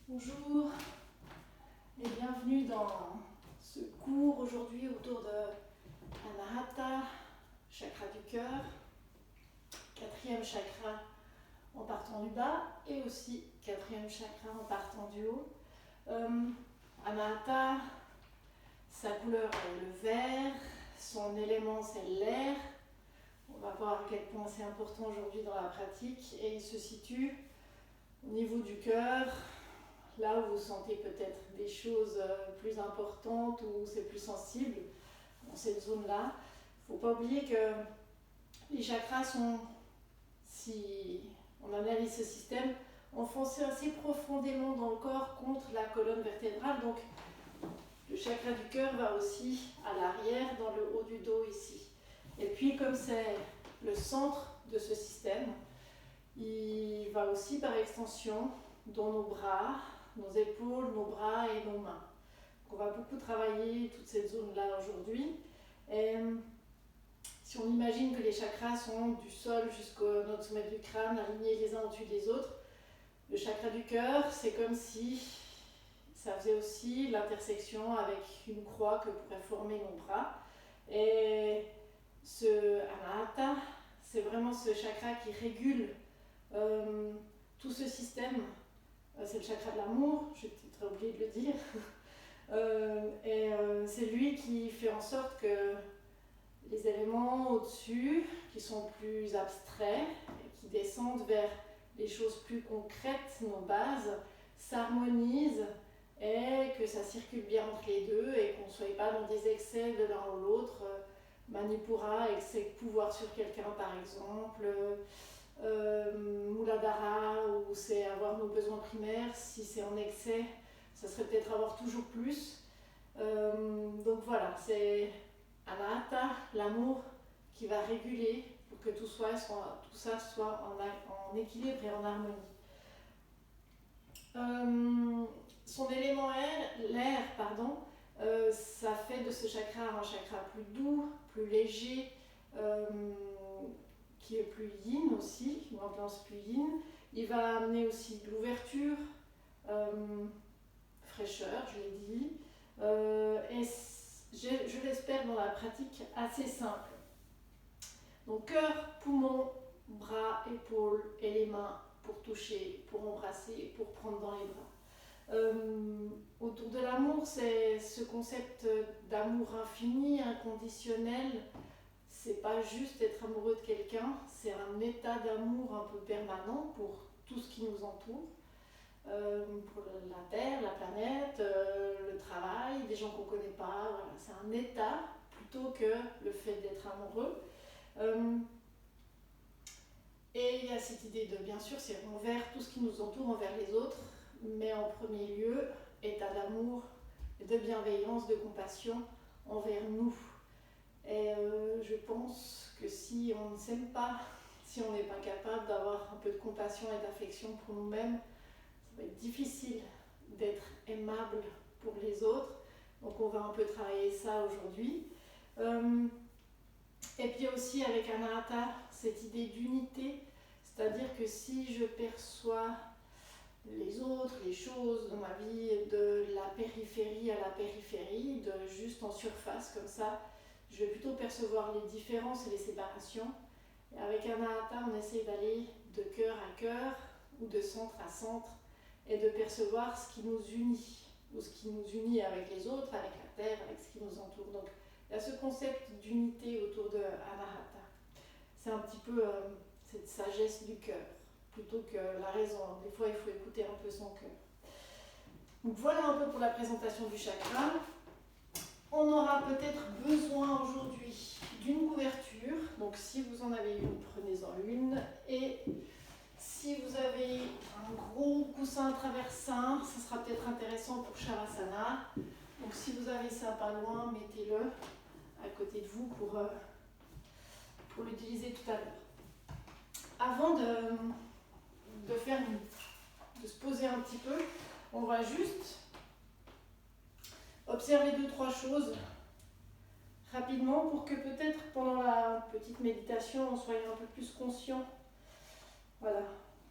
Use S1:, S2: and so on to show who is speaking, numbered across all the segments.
S1: Bonjour et bienvenue dans ce cours aujourd'hui autour de Anahata, chakra du cœur, quatrième chakra en partant du bas et aussi quatrième chakra en partant du haut. Anahata, sa couleur est le vert, son élément c'est l'air. On va voir à quel point c'est important aujourd'hui dans la pratique et il se situe au niveau du cœur. Là où vous sentez peut-être des choses plus importantes ou c'est plus sensible, dans cette zone-là. Il ne faut pas oublier que les chakras sont, si on analyse ce système, enfoncés assez profondément dans le corps contre la colonne vertébrale. Donc le chakra du cœur va aussi à l'arrière, dans le haut du dos ici. Et puis comme c'est le centre de ce système, il va aussi par extension dans nos bras, nos épaules, nos bras et nos mains. Donc on va beaucoup travailler toute cette zone-là aujourd'hui. Et si on imagine que les chakras sont du sol jusqu'au notre sommet du crâne, alignés les uns au-dessus des autres, le chakra du cœur, c'est comme si ça faisait aussi l'intersection avec une croix que pourraient former nos bras. Et ce Anahata, c'est vraiment ce chakra qui régule tout ce système. C'est le chakra de l'amour, j'ai peut-être oublié de le dire. C'est lui qui fait en sorte que les éléments au-dessus, qui sont plus abstraits, et qui descendent vers les choses plus concrètes, nos bases, s'harmonisent et que ça circule bien entre les deux et qu'on ne soit pas dans des excès de l'un ou l'autre. Manipura, excès de pouvoir sur quelqu'un par exemple. Muladhara, où c'est avoir nos besoins primaires, si c'est en excès, ça serait peut-être avoir toujours plus. Donc voilà, c'est Anahata, l'amour, qui va réguler pour que tout ça soit en équilibre et en harmonie. Son élément l'air, ça fait de ce chakra un chakra plus doux, plus léger, qui est plus yin aussi, une ambiance plus yin. Il va amener aussi de l'ouverture, fraîcheur, je l'ai dit, et je l'espère dans la pratique assez simple. Donc cœur, poumon, bras, épaules et les mains pour toucher, pour embrasser, pour prendre dans les bras. Autour de l'amour, c'est ce concept d'amour infini, inconditionnel. C'est pas juste être amoureux de quelqu'un, c'est un état d'amour un peu permanent pour tout ce qui nous entoure, pour la Terre, la planète, le travail, des gens qu'on ne connaît pas. Voilà. C'est un état plutôt que le fait d'être amoureux. Et il y a cette idée de, bien sûr, c'est envers tout ce qui nous entoure, envers les autres, mais en premier lieu, état d'amour, de bienveillance, de compassion envers nous. Et je pense que si on ne s'aime pas, si on n'est pas capable d'avoir un peu de compassion et d'affection pour nous-mêmes, ça va être difficile d'être aimable pour les autres. Donc on va un peu travailler ça aujourd'hui. Et puis aussi avec Anahata, cette idée d'unité, c'est-à-dire que si je perçois les autres, les choses dans ma vie, de la périphérie à la périphérie, de juste en surface comme ça, je vais plutôt percevoir les différences et les séparations. Et avec Anahata, on essaie d'aller de cœur à cœur ou de centre à centre et de percevoir ce qui nous unit, ou ce qui nous unit avec les autres, avec la terre, avec ce qui nous entoure. Donc il y a ce concept d'unité autour de Anahata. C'est un petit peu cette sagesse du cœur, plutôt que la raison. Des fois, il faut écouter un peu son cœur. Donc voilà un peu pour la présentation du chakra. On aura peut-être besoin aujourd'hui d'une couverture. Donc si vous en avez une, prenez-en une. Et si vous avez un gros coussin traversin, ça sera peut-être intéressant pour Shavasana. Donc si vous avez ça pas loin, mettez-le à côté de vous pour l'utiliser tout à l'heure. Avant de se poser un petit peu, on va juste observer 2-3 choses rapidement pour que peut-être pendant la petite méditation, on soit un peu plus conscient. Voilà.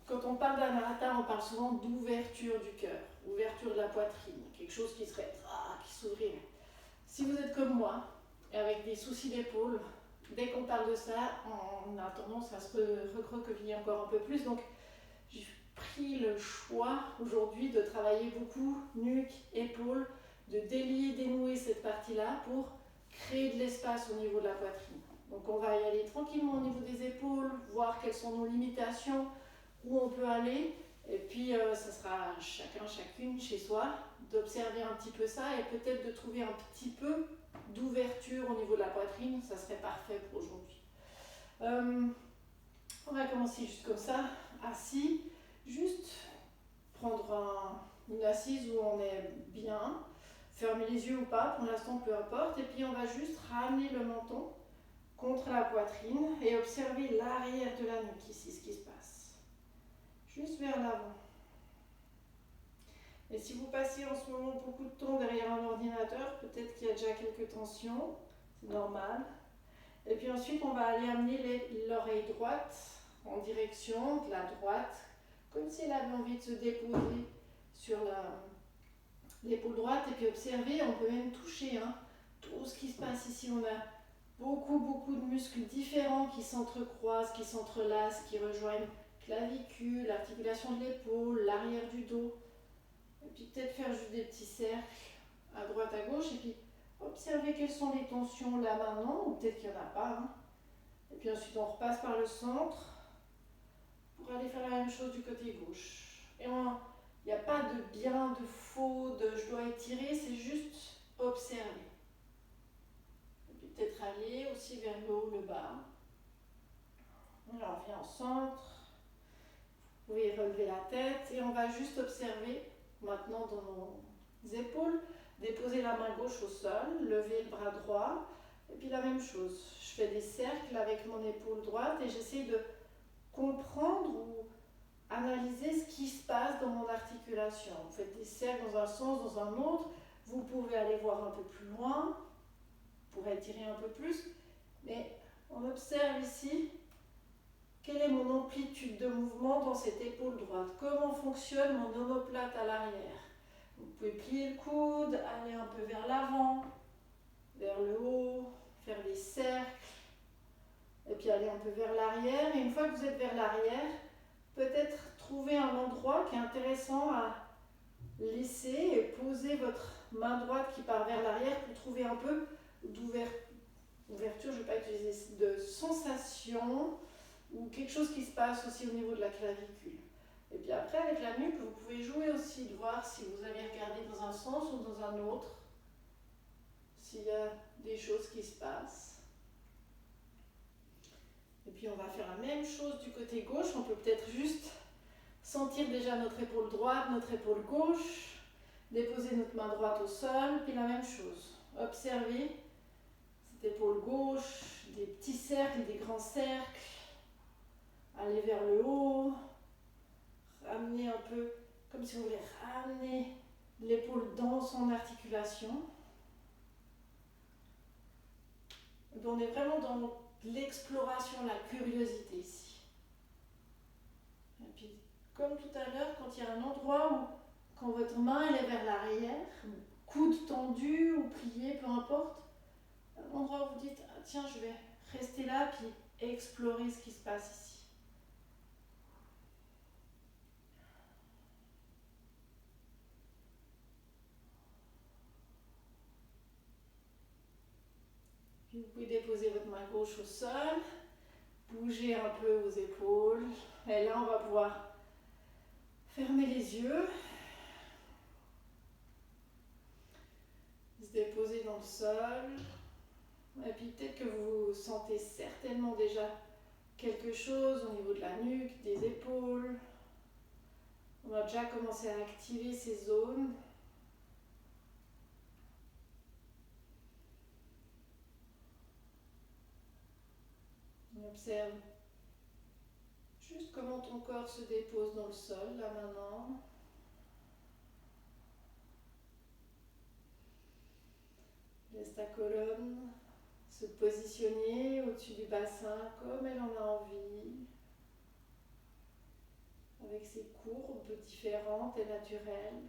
S1: Quand on parle d'Anahata, on parle souvent d'ouverture du cœur. ouverture de la poitrine, quelque chose qui serait qui s'ouvrirait. Si vous êtes comme moi, avec des soucis d'épaule, dès qu'on parle de ça, on a tendance à se recroqueviller encore un peu plus. Donc, j'ai pris le choix aujourd'hui de travailler beaucoup nuque, épaule, de délier, dénouer cette partie-là pour créer de l'espace au niveau de la poitrine. Donc, on va y aller tranquillement au niveau des épaules, voir quelles sont nos limitations, où on peut aller. Et puis, ça sera chacune chez soi d'observer un petit peu ça et peut-être de trouver un petit peu d'ouverture au niveau de la poitrine. Ça serait parfait pour aujourd'hui. On va commencer juste comme ça, assis. Juste prendre une assise où on est bien. Fermer les yeux ou pas, pour l'instant, peu importe. Et puis, on va juste ramener le menton contre la poitrine et observer l'arrière de la nuque ici, ce qui se passe. Juste vers l'avant. Et si vous passez en ce moment beaucoup de temps derrière un ordinateur, peut-être qu'il y a déjà quelques tensions, c'est normal. Et puis ensuite, on va aller amener l'oreille droite en direction de la droite, comme si elle avait envie de se déposer sur l'épaule droite. Et puis observer, on peut même toucher tout ce qui se passe ici. On a beaucoup de muscles différents qui s'entrecroisent, qui s'entrelacent, qui rejoignent clavicule, l'articulation de l'épaule, l'arrière du dos. Et puis peut-être faire juste des petits cercles à droite, à gauche. Et puis observer quelles sont les tensions là maintenant, ou peut-être qu'il n'y en a pas. Et puis ensuite on repasse par le centre pour aller faire la même chose du côté gauche. Et il n'y a pas de bien, de faux, de je dois étirer, c'est juste observer. Et puis peut-être aller aussi vers le haut, le bas. Et on revient au centre. Vous pouvez relever la tête et on va juste observer maintenant dans nos épaules, déposer la main gauche au sol, lever le bras droit, et puis la même chose. Je fais des cercles avec mon épaule droite et j'essaie de comprendre ou analyser ce qui se passe dans mon articulation. Vous faites des cercles dans un sens, dans un autre, vous pouvez aller voir un peu plus loin, pour étirer un peu plus, mais on observe ici quelle est mon amplitude de mouvement dans cette épaule droite, comment fonctionne mon omoplate à l'arrière. Vous pouvez plier le coude, aller un peu vers l'avant, vers le haut, faire des cercles, et puis aller un peu vers l'arrière. Et une fois que vous êtes vers l'arrière, peut-être trouver un endroit qui est intéressant à laisser et poser votre main droite qui part vers l'arrière pour trouver un peu d'ouverture, je ne vais pas utiliser de sensation ou quelque chose qui se passe aussi au niveau de la clavicule. Et puis après, avec la nuque, vous pouvez jouer aussi de voir si vous allez regarder dans un sens ou dans un autre, s'il y a des choses qui se passent. Et puis on va faire la même chose du côté gauche. On peut peut-être juste sentir déjà notre épaule droite, notre épaule gauche, déposer notre main droite au sol, puis la même chose. Observez cette épaule gauche, des petits cercles, des grands cercles. Aller vers le haut, ramener un peu, comme si vous voulez ramener l'épaule dans son articulation. Et on est vraiment dans l'exploration, la curiosité ici. Et puis, comme tout à l'heure, quand il y a un endroit où, quand votre main elle est vers l'arrière, coude tendu ou plié, peu importe, un endroit où vous dites, ah, tiens, je vais rester là, puis explorer ce qui se passe ici. Vous pouvez déposer votre main gauche au sol, bouger un peu vos épaules. Et là, on va pouvoir fermer les yeux, se déposer dans le sol. Et puis peut-être que vous sentez certainement déjà quelque chose au niveau de la nuque, des épaules. On va déjà commencer à activer ces zones. On observe juste comment ton corps se dépose dans le sol, là maintenant. Laisse ta colonne se positionner au-dessus du bassin comme elle en a envie, avec ses courbes différentes et naturelles.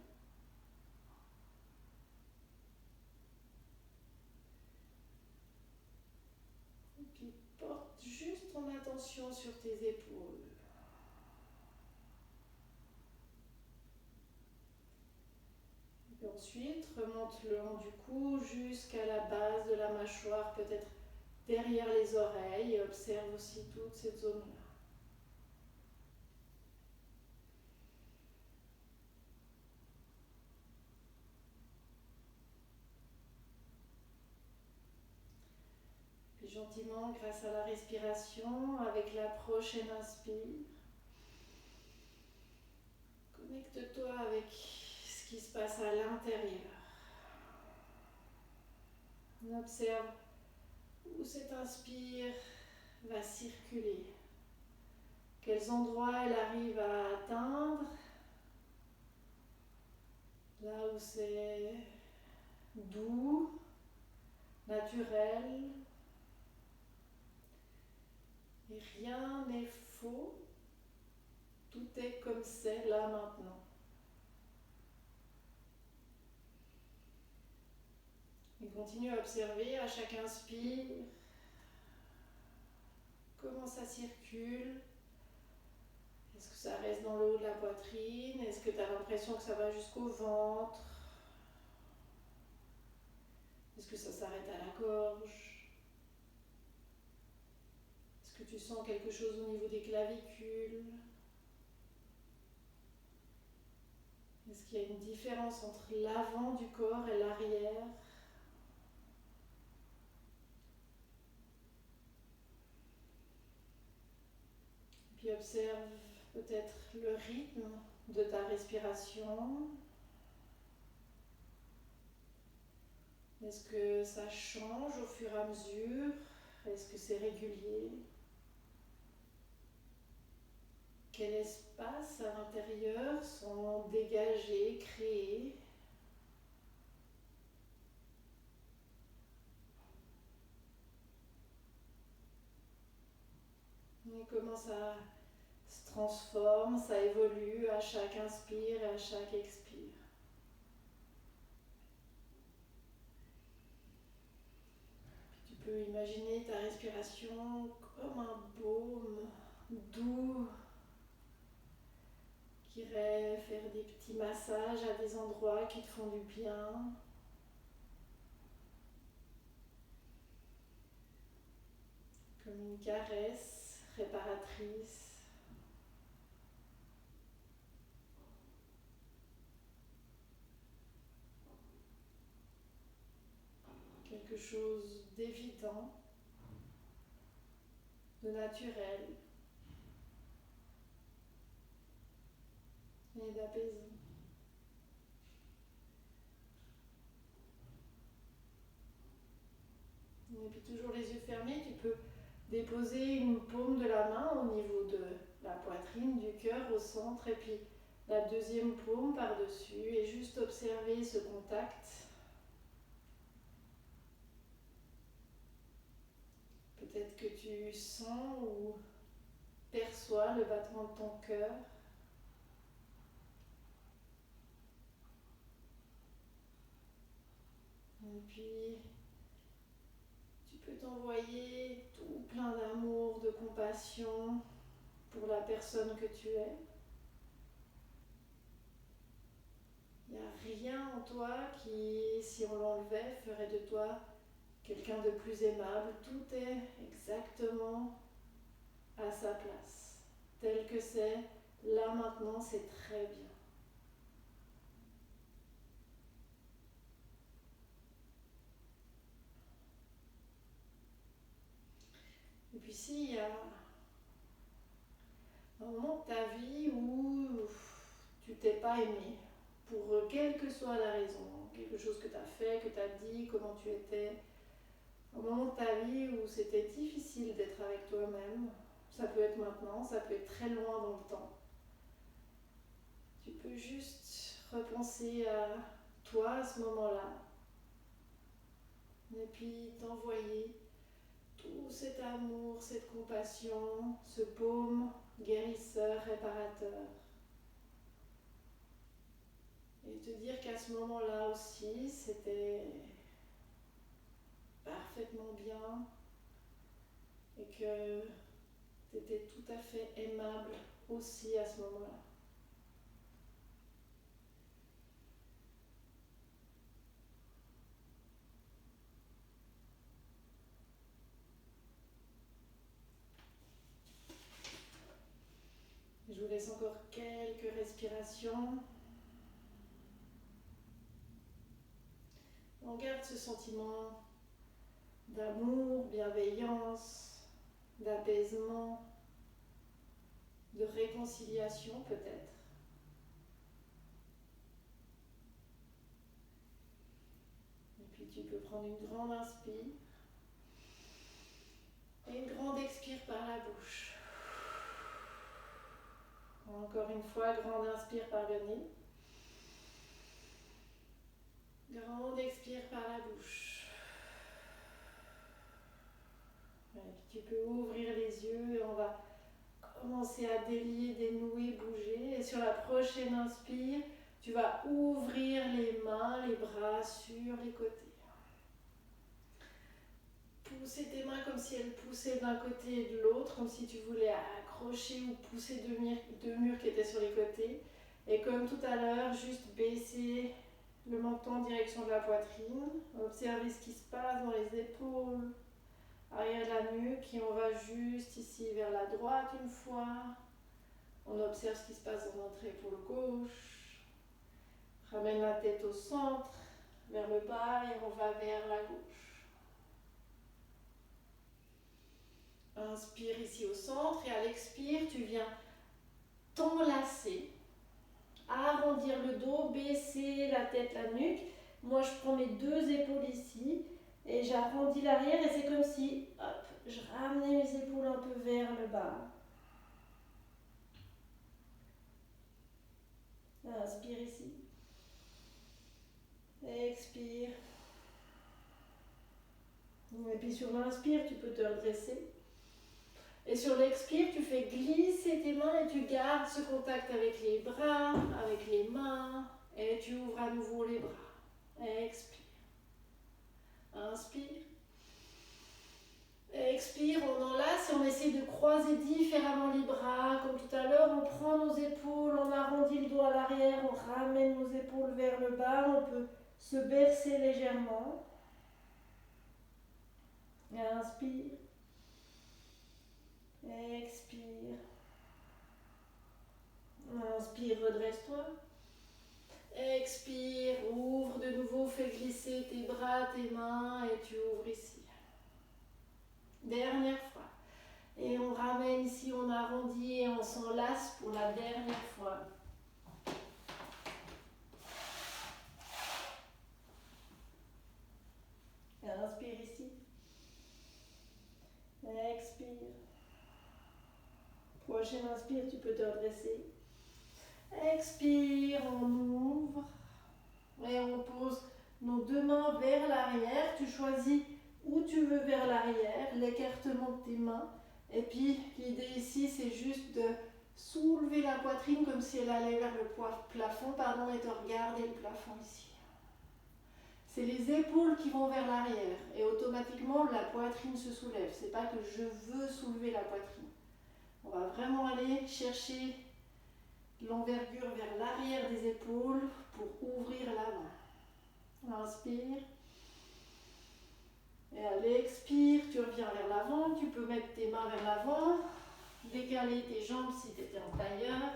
S1: tension sur tes épaules. Et ensuite, remonte le long du cou jusqu'à la base de la mâchoire, peut-être derrière les oreilles, et observe aussi toute cette zone-là. Puis gentiment, grâce à la respiration, avec la prochaine inspire, connecte-toi avec ce qui se passe à l'intérieur. On observe où cette inspire va circuler, quels endroits elle arrive à atteindre, là où c'est doux, naturel, et rien n'est faux, tout est comme c'est là maintenant. Et continue à observer à chaque inspire comment ça circule. Est-ce que ça reste dans le haut de la poitrine? Est-ce que tu as l'impression que ça va jusqu'au ventre? Est-ce que ça s'arrête à la gorge? Est-ce que tu sens quelque chose au niveau des clavicules? Est-ce qu'il y a une différence entre l'avant du corps et l'arrière? Puis observe peut-être le rythme de ta respiration. Est-ce que ça change au fur et à mesure? Est-ce que c'est régulier? Quels espaces à l'intérieur sont dégagés, créés? Et comment ça se transforme, ça évolue à chaque inspire et à chaque expire. Puis tu peux imaginer ta respiration comme un baume doux qui irait faire des petits massages à des endroits qui te font du bien. Comme une caresse réparatrice. Quelque chose d'évident, de naturel et d'apaisant. Et puis toujours les yeux fermés, tu peux déposer une paume de la main au niveau de la poitrine, du cœur au centre, et puis la deuxième paume par-dessus, et juste observer ce contact. Peut-être que tu sens ou perçois le battement de ton cœur. Et puis, tu peux t'envoyer tout plein d'amour, de compassion pour la personne que tu es. Il n'y a rien en toi qui, si on l'enlevait, ferait de toi quelqu'un de plus aimable. Tout est exactement à sa place. Tel que c'est, là maintenant, c'est très bien. Et puis s'il y a un moment de ta vie où tu t'es pas aimé, pour quelle que soit la raison, quelque chose que tu as fait, que tu as dit, comment tu étais, un moment de ta vie où c'était difficile d'être avec toi-même, ça peut être maintenant, ça peut être très loin dans le temps. Tu peux juste repenser à toi à ce moment-là, et puis t'envoyer tout cet amour, cette compassion, ce baume guérisseur, réparateur. Et te dire qu'à ce moment-là aussi, c'était parfaitement bien et que Tu étais tout à fait aimable aussi à ce moment-là. Je vous laisse encore quelques respirations. On garde ce sentiment d'amour, bienveillance, d'apaisement, de réconciliation peut-être. Et puis tu peux prendre une grande inspire et une grande expire par la bouche. Encore une fois, grande inspire par le nez. Grande expire par la bouche. Et puis tu peux ouvrir les yeux et on va commencer à délier, dénouer, bouger. Et sur la prochaine inspire, tu vas ouvrir les mains, les bras sur les côtés. Pousser tes mains comme si elles poussaient d'un côté et de l'autre, comme si tu voulais accrocher ou pousser deux murs qui étaient sur les côtés. Et comme tout à l'heure, juste baisser le menton en direction de la poitrine. Observez ce qui se passe dans les épaules, arrière de la nuque. Et on va juste ici vers la droite une fois. On observe ce qui se passe dans notre épaule gauche. Ramène la tête au centre, vers le bas et on va vers la gauche. Inspire ici au centre et à l'expire, tu viens t'enlacer, arrondir le dos, baisser la tête, la nuque. Moi, je prends mes deux épaules ici et j'arrondis l'arrière et c'est comme si hop, je ramenais mes épaules un peu vers le bas. Inspire ici. Expire. Et puis sur l'inspire, tu peux te redresser. Et sur l'expire, tu fais glisser tes mains et tu gardes ce contact avec les bras, avec les mains. Et tu ouvres à nouveau les bras. Expire. Inspire. Expire, on enlace et on essaie de croiser différemment les bras. Comme tout à l'heure, on prend nos épaules, on arrondit le dos à l'arrière, on ramène nos épaules vers le bas. On peut se bercer légèrement. Inspire. Expire. Inspire, redresse-toi. Expire, ouvre de nouveau, fais glisser tes bras, tes mains et tu ouvres ici. Dernière fois. Et on ramène ici, on arrondit et on s'enlace pour la dernière fois. Inspire ici. Expire. Prochaine inspire, tu peux te redresser. Expire, on ouvre. Et on pose nos deux mains vers l'arrière. Tu choisis où tu veux vers l'arrière, l'écartement de tes mains. Et puis, l'idée ici, c'est juste de soulever la poitrine comme si elle allait vers le plafond, et de regarder le plafond ici. C'est les épaules qui vont vers l'arrière et automatiquement la poitrine se soulève. C'est pas que je veux soulever la poitrine. On va vraiment aller chercher l'envergure vers l'arrière des épaules pour ouvrir l'avant. Inspire. Et à l'expire, tu reviens vers l'avant. Tu peux mettre tes mains vers l'avant, décaler tes jambes si tu étais en tailleur.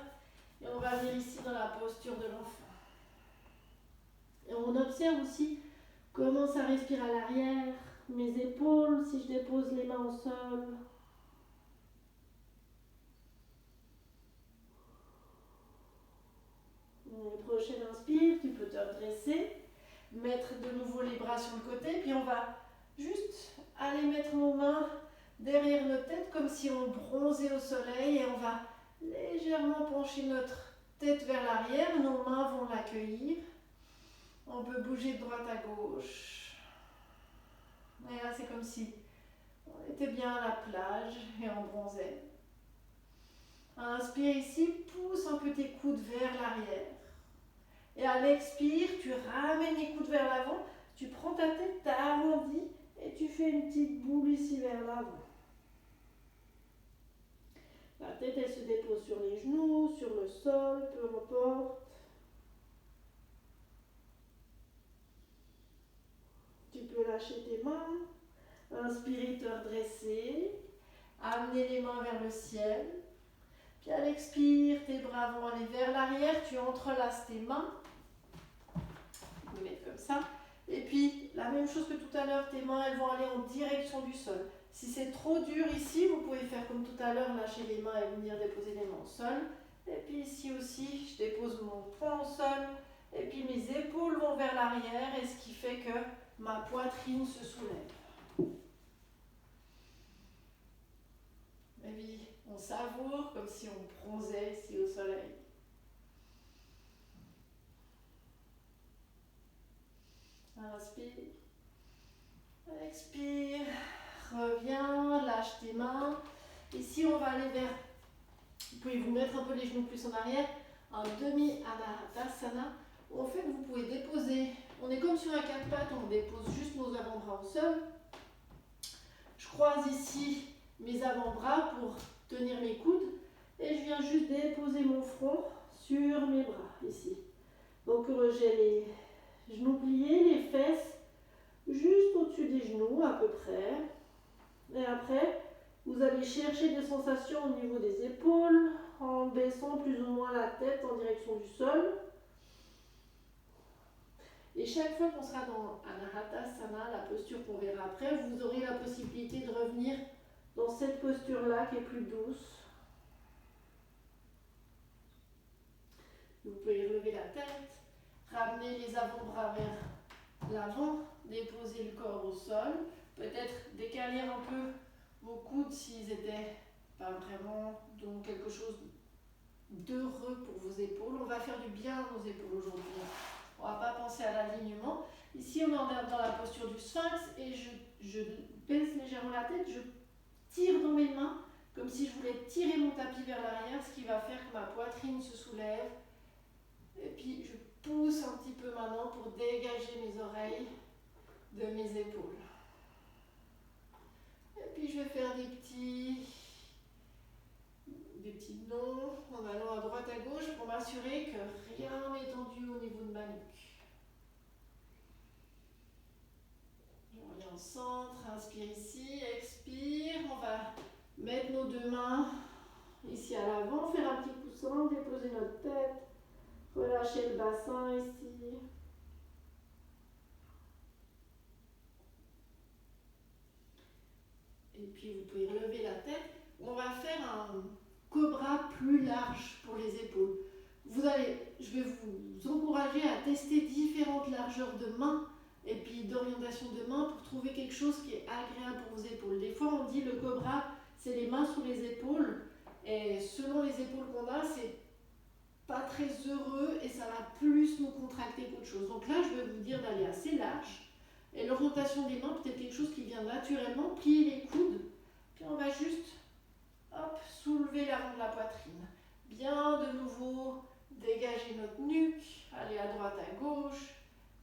S1: Et on va venir ici dans la posture de l'enfant. Et on observe aussi comment ça respire à l'arrière, mes épaules, si je dépose les mains au sol. Prochaine inspire, tu peux te redresser, mettre de nouveau les bras sur le côté, puis on va juste aller mettre nos mains derrière notre tête comme si on bronzait au soleil et on va légèrement pencher notre tête vers l'arrière, nos mains vont l'accueillir. On peut bouger de droite à gauche. Et là, c'est comme si on était bien à la plage et on bronzait. Inspire ici, pousse un peu tes coudes vers l'arrière. Et à l'expire, tu ramènes les coudes vers l'avant, tu prends ta tête, t'arrondis et tu fais une petite boule ici vers l'avant. La tête, elle se dépose sur les genoux, sur le sol, peu importe. Tu peux lâcher tes mains. Inspirez, te redresser. Amener les mains vers le ciel. Puis à l'expire, tes bras vont aller vers l'arrière. Tu entrelaces tes mains. Vous les mettre comme ça. Et puis, la même chose que tout à l'heure, tes mains, elles vont aller en direction du sol. Si c'est trop dur ici, vous pouvez faire comme tout à l'heure, lâcher les mains et venir déposer les mains au sol. Et puis ici aussi, je dépose mon poing au sol. Et puis mes épaules vont vers l'arrière, et ce qui fait que ma poitrine se soulève. Et puis, on savoure comme si on bronzait ici au soleil. Inspire. Expire. Reviens, lâche tes mains. Ici, on va aller vers... Vous pouvez vous mettre un peu les genoux plus en arrière. Un demi-Anahatasana. En fait, vous pouvez déposer... On est comme sur un quatre pattes, on dépose juste nos avant-bras au sol. Je croise ici mes avant-bras pour tenir mes coudes. Et je viens juste déposer mon front sur mes bras, ici. Donc, j'ai les genoux pliés, les fesses juste au-dessus des genoux, à peu près. Et après, vous allez chercher des sensations au niveau des épaules, en baissant plus ou moins la tête en direction du sol. Et chaque fois qu'on sera dans Anahatasana, la posture qu'on verra après, vous aurez la possibilité de revenir dans cette posture-là qui est plus douce. Vous pouvez relever la tête, ramener les avant-bras vers l'avant, déposer le corps au sol, peut-être décaler un peu vos coudes s'ils étaient pas vraiment dans quelque chose d'heureux pour vos épaules. On va faire du bien à nos épaules aujourd'hui. On ne va pas penser à l'alignement. Ici, on est dans la posture du sphinx et je baisse légèrement la tête, je tire dans mes mains comme si je voulais tirer mon tapis vers l'arrière, ce qui va faire que ma poitrine se soulève. Et puis, je pousse un petit peu maintenant pour dégager mes oreilles de mes épaules. Et puis, je vais faire des petits nons en allant à droite à gauche pour m'assurer que rien n'est tendu au niveau de ma nuque. Je reviens au centre, inspire ici, expire. On va mettre nos deux mains ici à l'avant, faire un petit coussin, déposer notre tête, relâcher le bassin ici. Et puis vous pouvez relever la tête. On va faire un cobra plus large pour les épaules. Je vais vous encourager à tester différentes largeurs de mains et puis d'orientation de mains pour trouver quelque chose qui est agréable pour vos épaules. Des fois on dit le cobra, c'est les mains sous les épaules et selon les épaules qu'on a, c'est pas très heureux et ça va plus nous contracter qu'autre chose. Donc là, je vais vous dire d'aller assez large. Et l'orientation des mains, peut-être quelque chose qui vient naturellement, plier les coudes. Puis on va juste, hop, soulever l'avant de la poitrine. Bien de nouveau, dégager notre nuque, aller à droite, à gauche.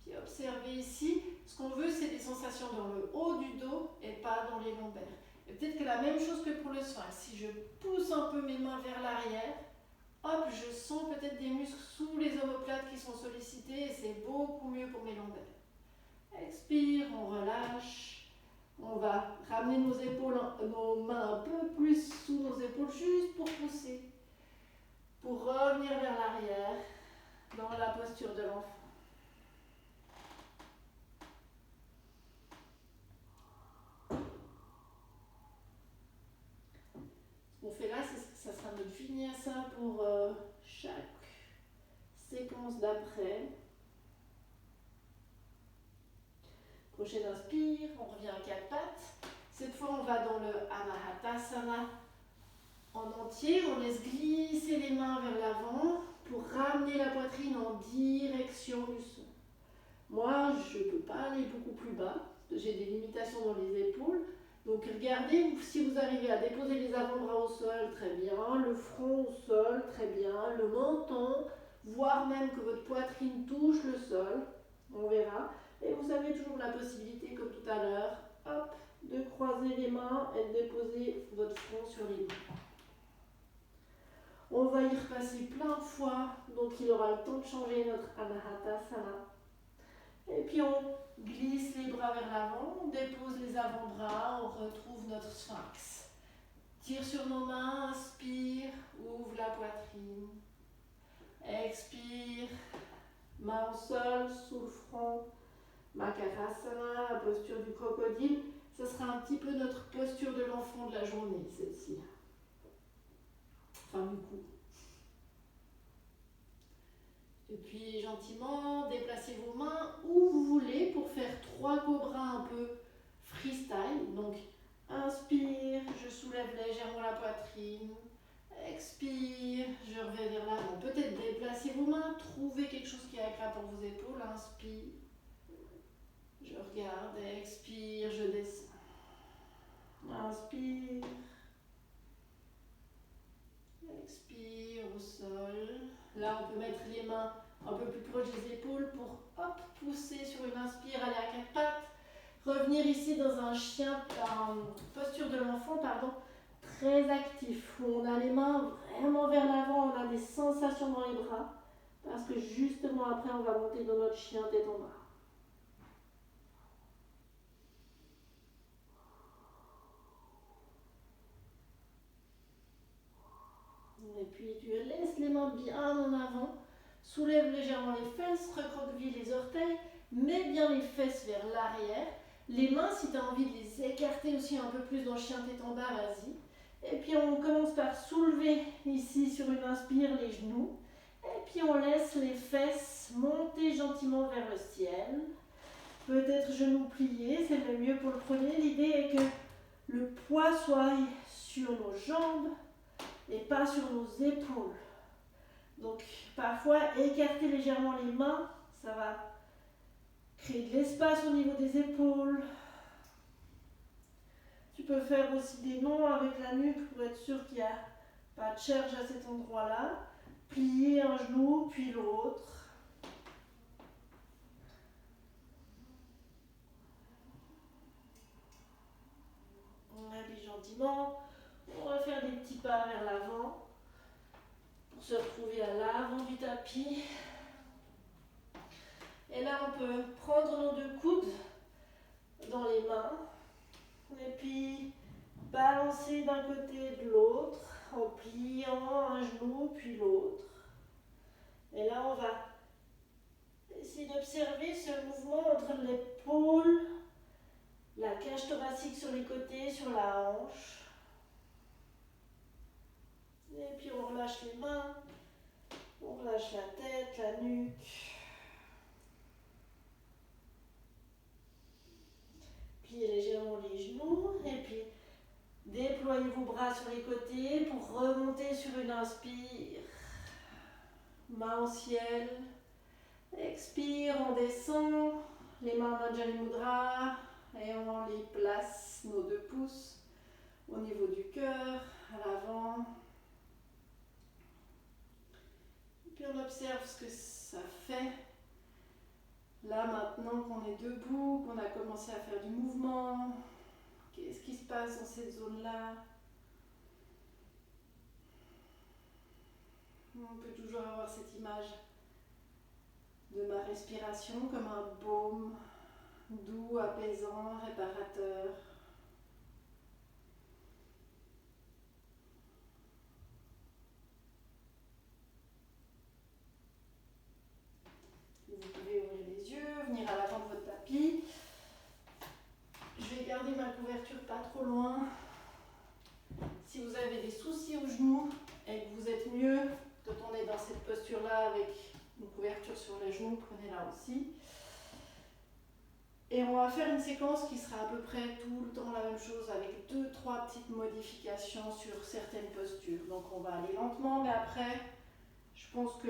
S1: Puis observer ici. Ce qu'on veut, c'est des sensations dans le haut du dos et pas dans les lombaires. Et peut-être que la même chose que pour le sphinx. Si je pousse un peu mes mains vers l'arrière, hop, je sens peut-être des muscles sous les omoplates qui sont sollicités et c'est beaucoup mieux pour mes lombaires. Expire, on relâche. On va ramener nos épaules, nos mains un peu plus sous nos épaules, juste pour pousser. Pour revenir vers l'arrière, dans la posture de l'enfant. Ce qu'on fait là, ça sera notre vinyasa pour chaque séquence d'après. Prochaine inspire, on revient à quatre pattes. Cette fois, on va dans le Anahatasana en entier. On laisse glisser les mains vers l'avant pour ramener la poitrine en direction du sol. Moi, je ne peux pas aller beaucoup plus bas. J'ai des limitations dans les épaules. Donc regardez, si vous arrivez à déposer les avant-bras au sol, très bien. Le front au sol, très bien. Le menton, voire même que votre poitrine touche le sol. On verra. Et vous avez toujours la possibilité, comme tout à l'heure, hop, de croiser les mains et de déposer votre front sur les mains. On va y repasser plein de fois, donc il aura le temps de changer notre Anahatasana. Et puis on glisse les bras vers l'avant, on dépose les avant-bras, on retrouve notre sphinx. Tire sur nos mains, inspire, ouvre la poitrine. Expire, main au sol, sous le front. Makarasana, la posture du crocodile. Ce sera un petit peu notre posture de l'enfant de la journée, celle-ci. Enfin, du coup. Et puis, gentiment, déplacez vos mains où vous voulez pour faire 3 cobras un peu freestyle. Donc, inspire, je soulève légèrement la poitrine. Expire, je reviens vers l'avant. Peut-être déplacez vos mains, trouvez quelque chose qui est agréable pour vos épaules. Inspire, je regarde, expire, je descends. Inspire, expire au sol. Là, on peut mettre les mains un peu plus proches des épaules pour pousser sur une inspire, aller à 4 pattes. Revenir ici dans un chien, posture de l'enfant, très actif, où on a les mains vraiment vers l'avant, on a des sensations dans les bras, parce que justement après, on va monter dans notre chien tête en bas. Et puis tu laisses les mains bien en avant, soulève légèrement les fesses, recroqueville les orteils, mets bien les fesses vers l'arrière. Les mains, si tu as envie de les écarter aussi un peu plus dans le chien tête en bas, vas-y. Et puis on commence par soulever ici sur une inspire les genoux. Et puis on laisse les fesses monter gentiment vers le ciel. Peut-être genoux pliés, c'est le mieux pour le premier. L'idée est que le poids soit sur nos jambes et pas sur nos épaules. Donc parfois écarter légèrement les mains, ça va créer de l'espace au niveau des épaules. Tu peux faire aussi des nons avec la nuque pour être sûr qu'il n'y a pas de charge à cet endroit-là. Plier un genou puis l'autre. On habille gentiment. On va faire des petits pas vers l'avant pour se retrouver à l'avant du tapis. Et là, on peut prendre nos 2 coudes dans les mains et puis balancer d'un côté et de l'autre en pliant un genou puis l'autre. Et là, on va essayer d'observer ce mouvement entre l'épaule, la cage thoracique sur les côtés, sur la hanche. Et puis on relâche les mains, on relâche la tête, la nuque. Pliez légèrement les genoux et puis déployez vos bras sur les côtés pour remonter sur une inspire. Main au ciel. Expire, on descend. Les mains en Anjali Mudra et on les place, nos 2 pouces, au niveau du cœur, à l'avant. Et puis on observe ce que ça fait. Là maintenant qu'on est debout, qu'on a commencé à faire du mouvement, qu'est-ce qui se passe dans cette zone-là? On peut toujours avoir cette image de ma respiration comme un baume doux, apaisant, réparateur. Vous pouvez ouvrir les yeux, venir à l'avant de votre tapis. Je vais garder ma couverture pas trop loin. Si vous avez des soucis aux genoux et que vous êtes mieux quand on est dans cette posture-là avec une couverture sur les genoux, prenez-la aussi. Et on va faire une séquence qui sera à peu près tout le temps la même chose avec 2-3 petites modifications sur certaines postures. Donc on va aller lentement, mais après, je pense que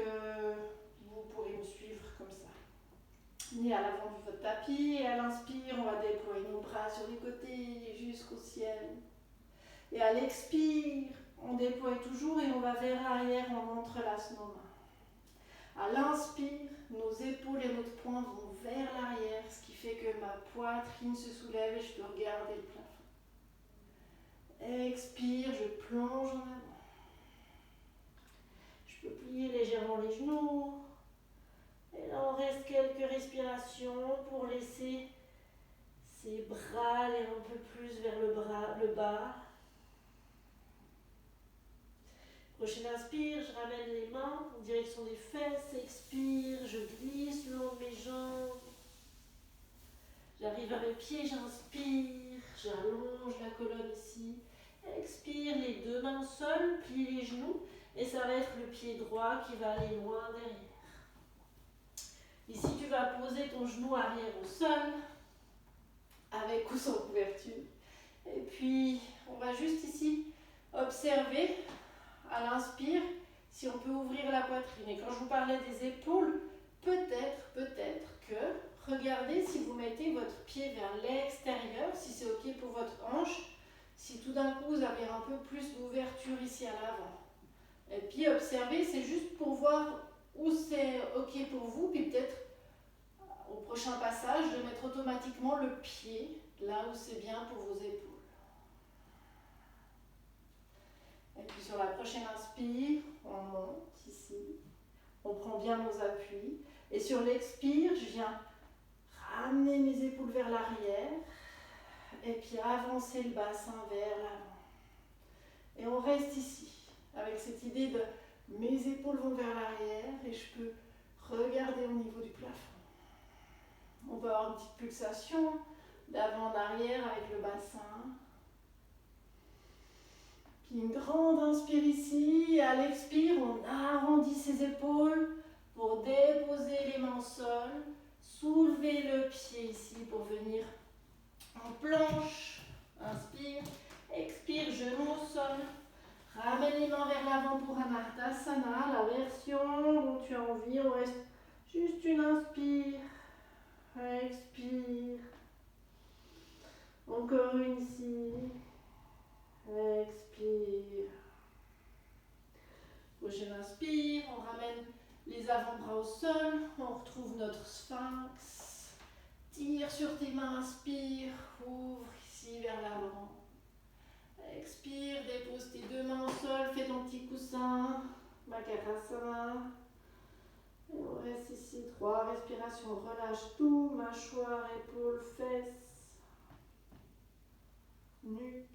S1: vous pourrez me suivre comme ça. Ni à l'avant de votre tapis, et à l'inspire, on va déployer nos bras sur les côtés jusqu'au ciel. Et à l'expire, on déploie toujours et on va vers l'arrière, on entrelace nos mains. À l'inspire, nos épaules et notre poing vont vers l'arrière, ce qui fait que ma poitrine se soulève et je peux regarder le plafond. Expire, je plonge en avant. observant les genoux. Et là, on reste quelques respirations pour laisser ses bras aller un peu plus vers le bas. Prochaine inspire, je ramène les mains en direction des fesses. Expire, je glisse le long de mes jambes. J'arrive à mes pieds, j'inspire, j'allonge la colonne ici. Expire, les deux mains au sol, plie les genoux. Et ça va être le pied droit qui va aller loin derrière. Ici, tu vas poser ton genou arrière au sol, avec ou sans couverture. Et puis, on va juste ici observer, à l'inspire, si on peut ouvrir la poitrine. Et quand je vous parlais des épaules, peut-être que, regardez si vous mettez votre pied vers l'extérieur, si c'est OK pour votre hanche, si tout d'un coup vous avez un peu plus d'ouverture ici à l'avant. Et puis observez, c'est juste pour voir où c'est OK pour vous, puis peut-être au prochain passage de mettre automatiquement le pied là où c'est bien pour vos épaules. Et puis sur la prochaine inspire, on monte ici, on prend bien nos appuis. Et sur l'expire, je viens ramener mes épaules vers l'arrière et puis avancer le bassin vers l'avant. Et on reste ici, avec cette idée de mes épaules vont vers l'arrière et je peux regarder au niveau du plafond. On peut avoir une petite pulsation d'avant en arrière avec le bassin. Puis une grande inspire ici, et à l'expire, on arrondit ses épaules pour déposer les mains au sol, soulever le pied ici pour venir en planche. Inspire, expire, genou au sol. Ramène les mains vers l'avant pour un Ardhasana, la version dont tu as envie. On reste juste une inspire, expire. Encore une ici, expire. Prochaine inspire, on ramène les avant-bras au sol, on retrouve notre sphinx. Tire sur tes mains, inspire, ouvre ici vers l'avant. Expire, dépose tes deux mains au sol, fais ton petit coussin, Makarasana. Et on reste ici, 3 respirations, relâche tout, mâchoire, épaules, fesses, nuque.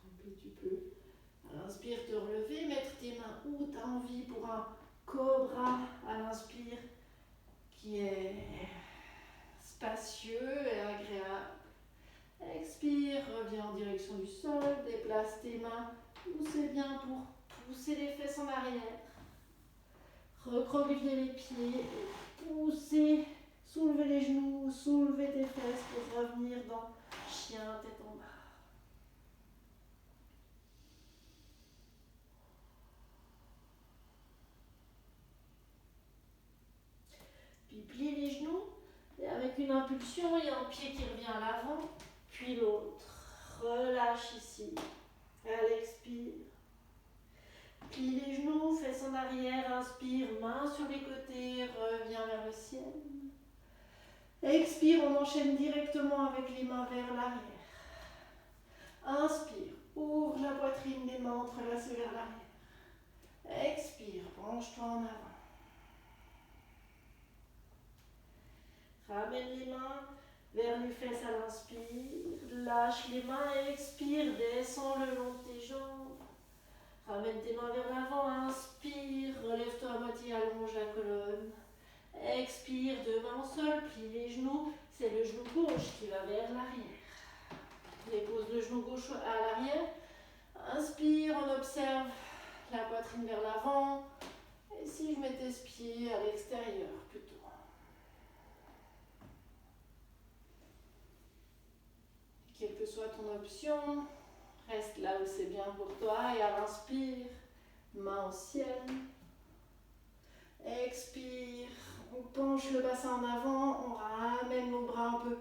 S1: Et puis tu peux, à l'inspire, te relever, mettre tes mains où tu as envie pour un cobra à l'inspire qui est spacieux et agréable. Expire, reviens en direction du sol, déplace tes mains où c'est bien pour pousser les fesses en arrière. Recroqueviller les pieds, pousser, soulever les genoux, soulever tes fesses pour revenir dans chien, tête en bas. Puis plie les genoux et avec une impulsion, il y a un pied qui revient à l'avant, puis l'autre. Relâche ici. À l'expire. Plie les genoux, fesses en arrière, inspire, main sur les côtés, reviens vers le ciel. Expire, on enchaîne directement avec les mains vers l'arrière. Inspire, ouvre la poitrine des mains entrelacées vers l'arrière. Expire, penche-toi en avant. Ramène les mains vers les fesses à l'inspire. Lâche les mains et expire, descends le long de tes jambes. Ramène tes mains vers l'avant, inspire, relève-toi à moitié, allonge la colonne. Expire, deux mains au sol, plie les genoux, c'est le genou gauche qui va vers l'arrière. Dépose le genou gauche à l'arrière. Inspire, on observe la poitrine vers l'avant. Et si je mettais ce pied à l'extérieur plutôt. Quelle que soit ton option, reste là où c'est bien pour toi et à l'inspire, main au ciel. Expire, on penche le bassin en avant, on ramène nos bras un peu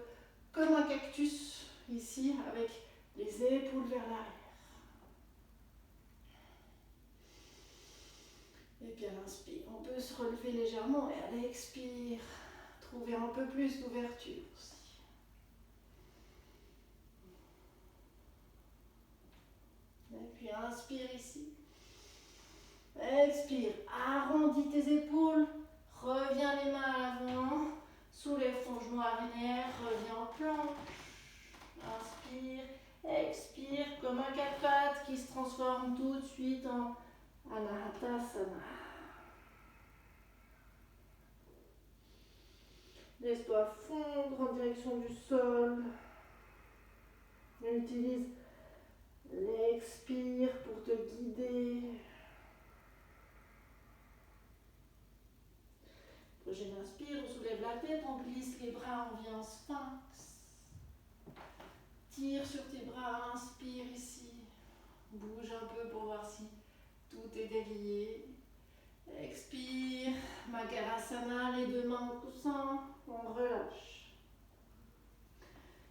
S1: comme un cactus ici avec les épaules vers l'arrière. Et puis à l'inspire, on peut se relever légèrement et à l'expire, trouver un peu plus d'ouverture aussi. puis inspire ici. Expire, arrondis tes épaules, reviens les mains à l'avant, soulève ton genou arrière, reviens en planche. Inspire, expire comme un quatre pattes qui se transforme tout de suite en Anahatasana. Laisse-toi fondre en direction du sol. Utilise l'expire pour te guider. Prochaine inspire, on soulève la tête, on glisse les bras, on vient en sphinx. Tire sur tes bras, inspire ici. Bouge un peu pour voir si tout est délié. Expire, Makarasana, les deux mains au coussin, on relâche.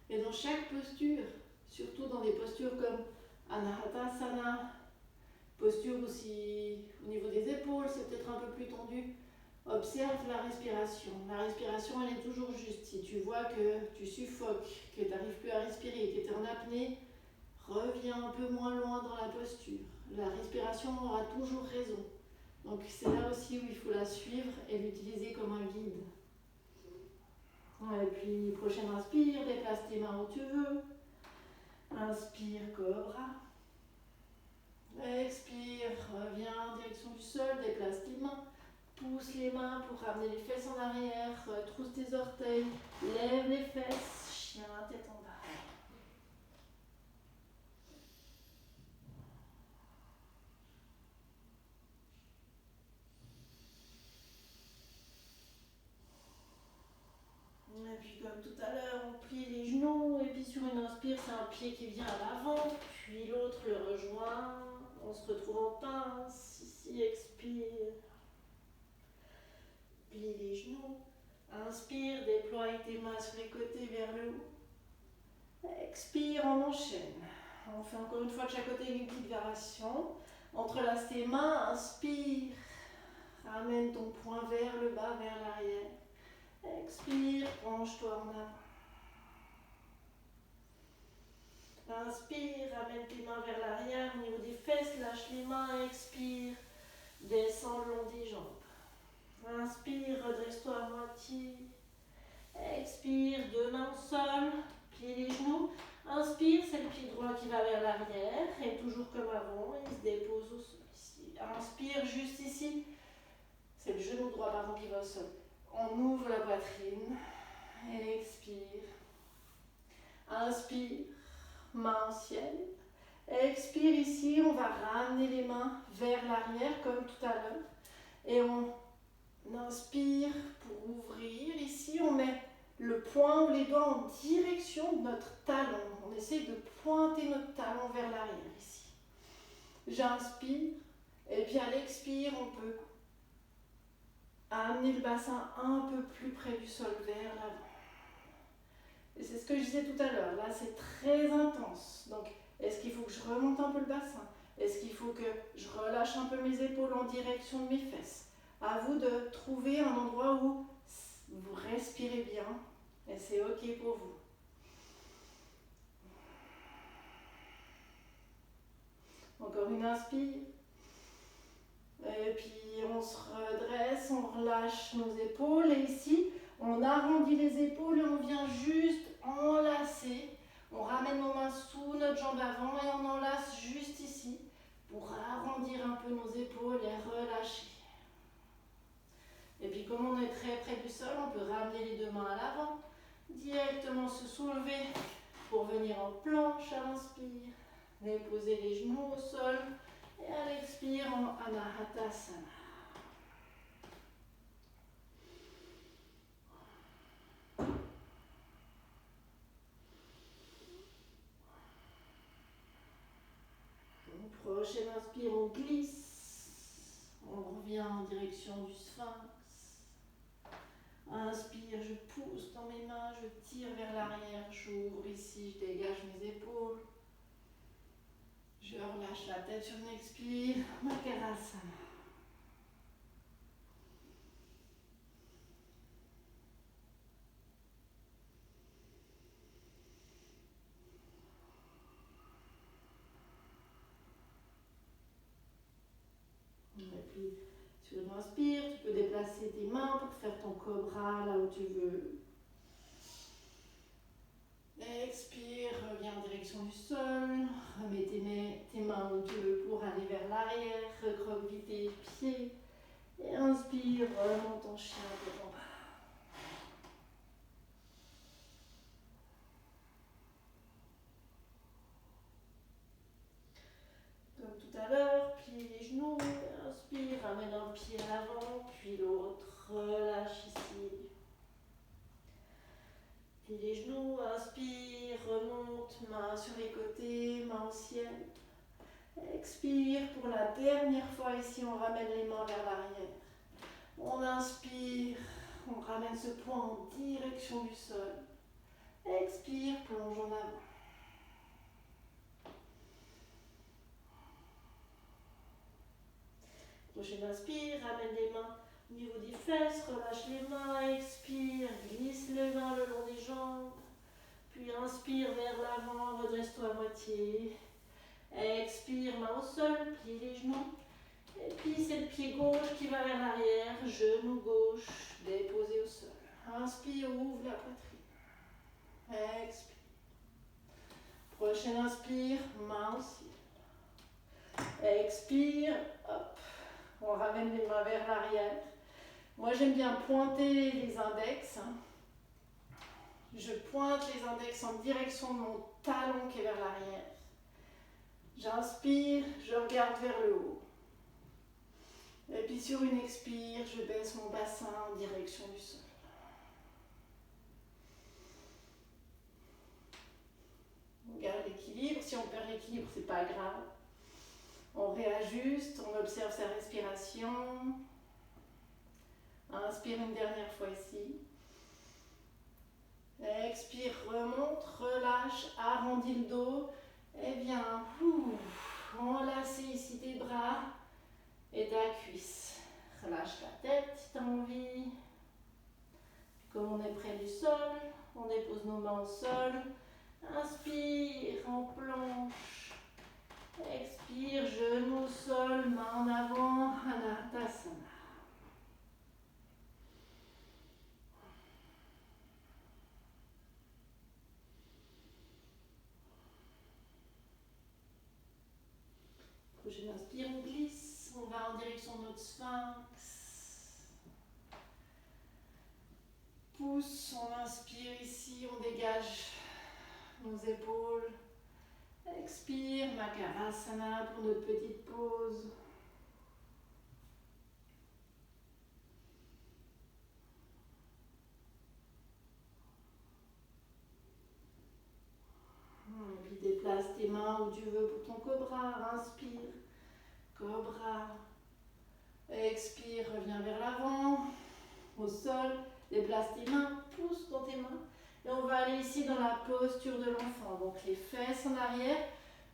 S1: Et dans chaque posture, surtout dans des postures comme Anahatasana, posture aussi au niveau des épaules, c'est peut-être un peu plus tendu. Observe la respiration. La respiration, elle est toujours juste. Si tu vois que tu suffoques, que tu n'arrives plus à respirer, que tu es en apnée, reviens un peu moins loin dans la posture. La respiration aura toujours raison. Donc c'est là aussi où il faut la suivre et l'utiliser comme un guide. Et puis prochaine inspire, déplace tes mains où tu veux. Inspire, cobra. Expire, reviens en direction du sol, déplace tes mains. Pousse les mains pour ramener les fesses en arrière, trousse tes orteils, lève les fesses, chien, tête en bas. Et puis comme tout à l'heure, on plie les genoux et puis sur une inspire, c'est un pied qui vient à l'avant, puis l'autre le rejoint. On se retrouve en pince, ici expire. Plie les genoux. Inspire, déploie tes mains sur les côtés vers le haut. Expire, on enchaîne. On fait encore une fois de chaque côté une petite variation. Entrelace tes mains, inspire. Ramène ton poing vers le bas, vers l'arrière. Expire, penche-toi en avant. Inspire, ramène tes mains vers l'arrière, au niveau des fesses, lâche les mains, expire. Descends le long des jambes. Inspire, redresse-toi à moitié. Expire, deux mains au sol, plie les genoux. Inspire, c'est le pied droit qui va vers l'arrière. Et toujours comme avant, il se dépose au sol ici. Inspire, juste ici. C'est le genou droit pardon, qui va au sol. On ouvre la poitrine. Expire. Inspire, main au ciel. Expire ici, on va ramener les mains vers l'arrière comme tout à l'heure. Et on inspire pour ouvrir. Ici, on met le poing ou les doigts en direction de notre talon. On essaie de pointer notre talon vers l'arrière ici. J'inspire. Et puis à l'expire, on peut amener le bassin un peu plus près du sol vers l'avant. Et c'est ce que je disais tout à l'heure. Là, c'est très intense. Donc, est-ce qu'il faut que je remonte un peu le bassin? Est-ce qu'il faut que je relâche un peu mes épaules en direction de mes fesses? À vous de trouver un endroit où vous respirez bien et c'est ok pour vous. Encore une inspire. Et puis on se redresse, on relâche nos épaules. Et ici, on arrondit les épaules et on vient juste enlacer. On ramène nos mains sous notre jambe avant et on enlace juste ici pour arrondir un peu nos épaules et relâcher. Et puis comme on est très près du sol, on peut ramener les deux mains à l'avant, directement se soulever pour venir en planche à l'inspire, déposer les genoux au sol et à l'expire en Anahatasana. Prochaine inspire, on glisse, on revient en direction du sphinx. Inspire, je pousse dans mes mains, je tire vers l'arrière, j'ouvre ici, je dégage mes épaules. Je relâche la tête sur une expire, Makarasana. Puis sur une inspire, tu peux déplacer tes mains pour faire ton cobra là où tu veux. Expire, reviens en direction du sol. Remets tes mains où tu veux pour aller vers l'arrière. Recroqueville tes pieds. Et inspire, remonte ton chien devant. Comme tout à l'heure, plie les genoux. Inspire, ramène un pied à l'avant, puis l'autre. Relâche ici. Plie les genoux, inspire, remonte, main sur les côtés, main au ciel. Expire pour la dernière fois ici, on ramène les mains vers l'arrière. On inspire, on ramène ce poing en direction du sol. Expire, plonge en avant. Prochaine inspire, ramène les mains au niveau des fesses, relâche les mains, expire, glisse les mains le long des jambes. Puis inspire vers l'avant, redresse-toi à moitié. Expire, main au sol, plie les genoux. Et puis c'est le pied gauche qui va vers l'arrière, genou gauche déposé au sol. Inspire, ouvre la poitrine. Expire. Prochaine inspire, main au ciel. Expire, hop. On ramène les mains vers l'arrière. Moi j'aime bien pointer les index. Je pointe les index en direction de mon talon qui est vers l'arrière. J'inspire, je regarde vers le haut. Et puis sur une expire, je baisse mon bassin en direction du sol. On garde l'équilibre. Si on perd l'équilibre, c'est pas grave. On réajuste, on observe sa respiration. Inspire une dernière fois ici. Expire, remonte, relâche, arrondis le dos. Et viens, enlacer ici tes bras et ta cuisse. Relâche la tête si tu as envie. Comme on est près du sol, on dépose nos mains au sol. Inspire, on planche. Expire, genou au sol, main en avant, Anantasana. Prochaine inspire, on glisse, on va en direction de notre sphinx. Pousse, on inspire ici, on dégage nos épaules. Expire, Makarasana pour notre petite pause. Et puis déplace tes mains où tu veux pour ton cobra. Inspire, cobra. Expire, reviens vers l'avant, au sol. Déplace tes mains, pousse dans tes mains. Et on va aller ici dans la posture de l'enfant. Donc les fesses en arrière.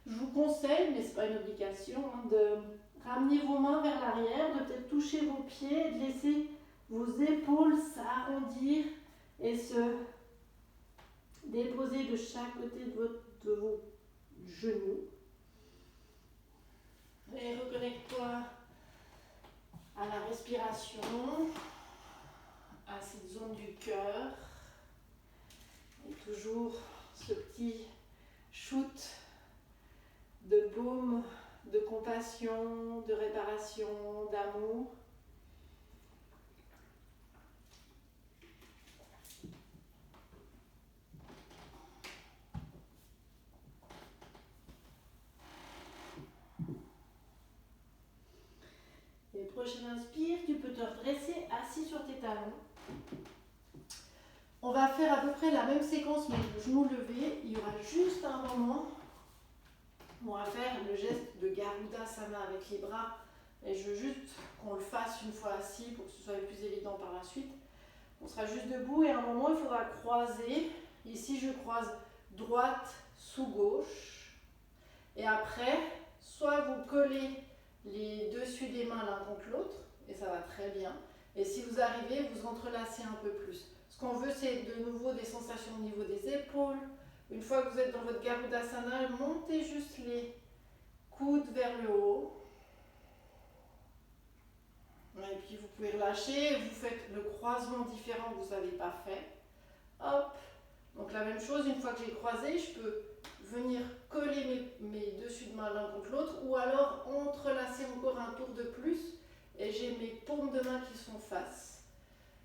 S1: Je vous conseille, mais ce n'est pas une obligation, de ramener vos mains vers l'arrière, de peut-être toucher vos pieds, de laisser vos épaules s'arrondir et se déposer de chaque côté de vos genoux. Et reconnecte-toi à la respiration, à cette zone du cœur. Et toujours ce petit shoot de baume, de compassion, de réparation, d'amour. Et prochaine inspire, tu peux te redresser assis sur tes talons. On va faire à peu près la même séquence mais le genou levé. Il y aura juste un moment où on va faire le geste de Garudasana avec les bras. Et je veux juste qu'on le fasse une fois assis pour que ce soit plus évident par la suite. On sera juste debout et à un moment il faudra croiser. Ici je croise droite sous gauche. Et après, soit vous collez les dessus des mains l'un contre l'autre, et ça va très bien. Et si vous arrivez, vous entrelacez un peu plus. Ce qu'on veut, c'est de nouveau des sensations au niveau des épaules. Une fois que vous êtes dans votre Garudasana, montez juste les coudes vers le haut. Et puis vous pouvez relâcher, vous faites le croisement différent que vous n'avez pas fait. Hop. Donc la même chose, une fois que j'ai croisé, je peux venir coller mes dessus de main l'un contre l'autre ou alors entrelacer encore un tour de plus et j'ai mes paumes de main qui sont face.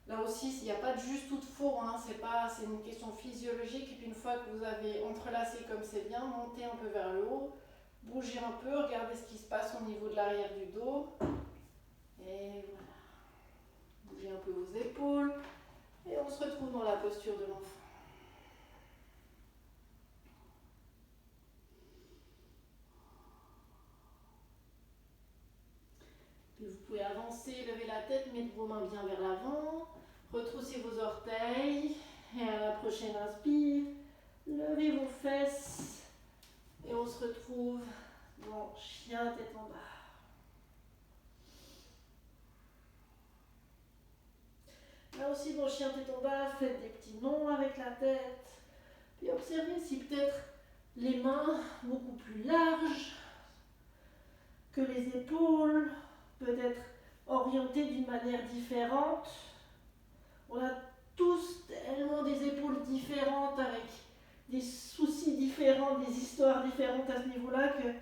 S1: Là aussi, il n'y a pas de juste ou de faux, hein, c'est une question physiologique. Et puis une fois que vous avez entrelacé comme c'est bien, montez un peu vers le haut, bougez un peu, regardez ce qui se passe au niveau de l'arrière du dos. Et voilà. Bougez un peu vos épaules et on se retrouve dans la posture de l'enfant. Puis vous pouvez avancer, lever la tête, mettre vos mains bien vers l'avant, retroussez vos orteils et à la prochaine inspire, levez vos fesses et on se retrouve dans chien tête en bas. Là aussi dans chien tête en bas, faites des petits nons avec la tête. Puis observez si peut-être les mains beaucoup plus larges que les épaules, peut-être orientées d'une manière différente. On a tous tellement des épaules différentes avec des soucis différents, des histoires différentes à ce niveau-là qu'il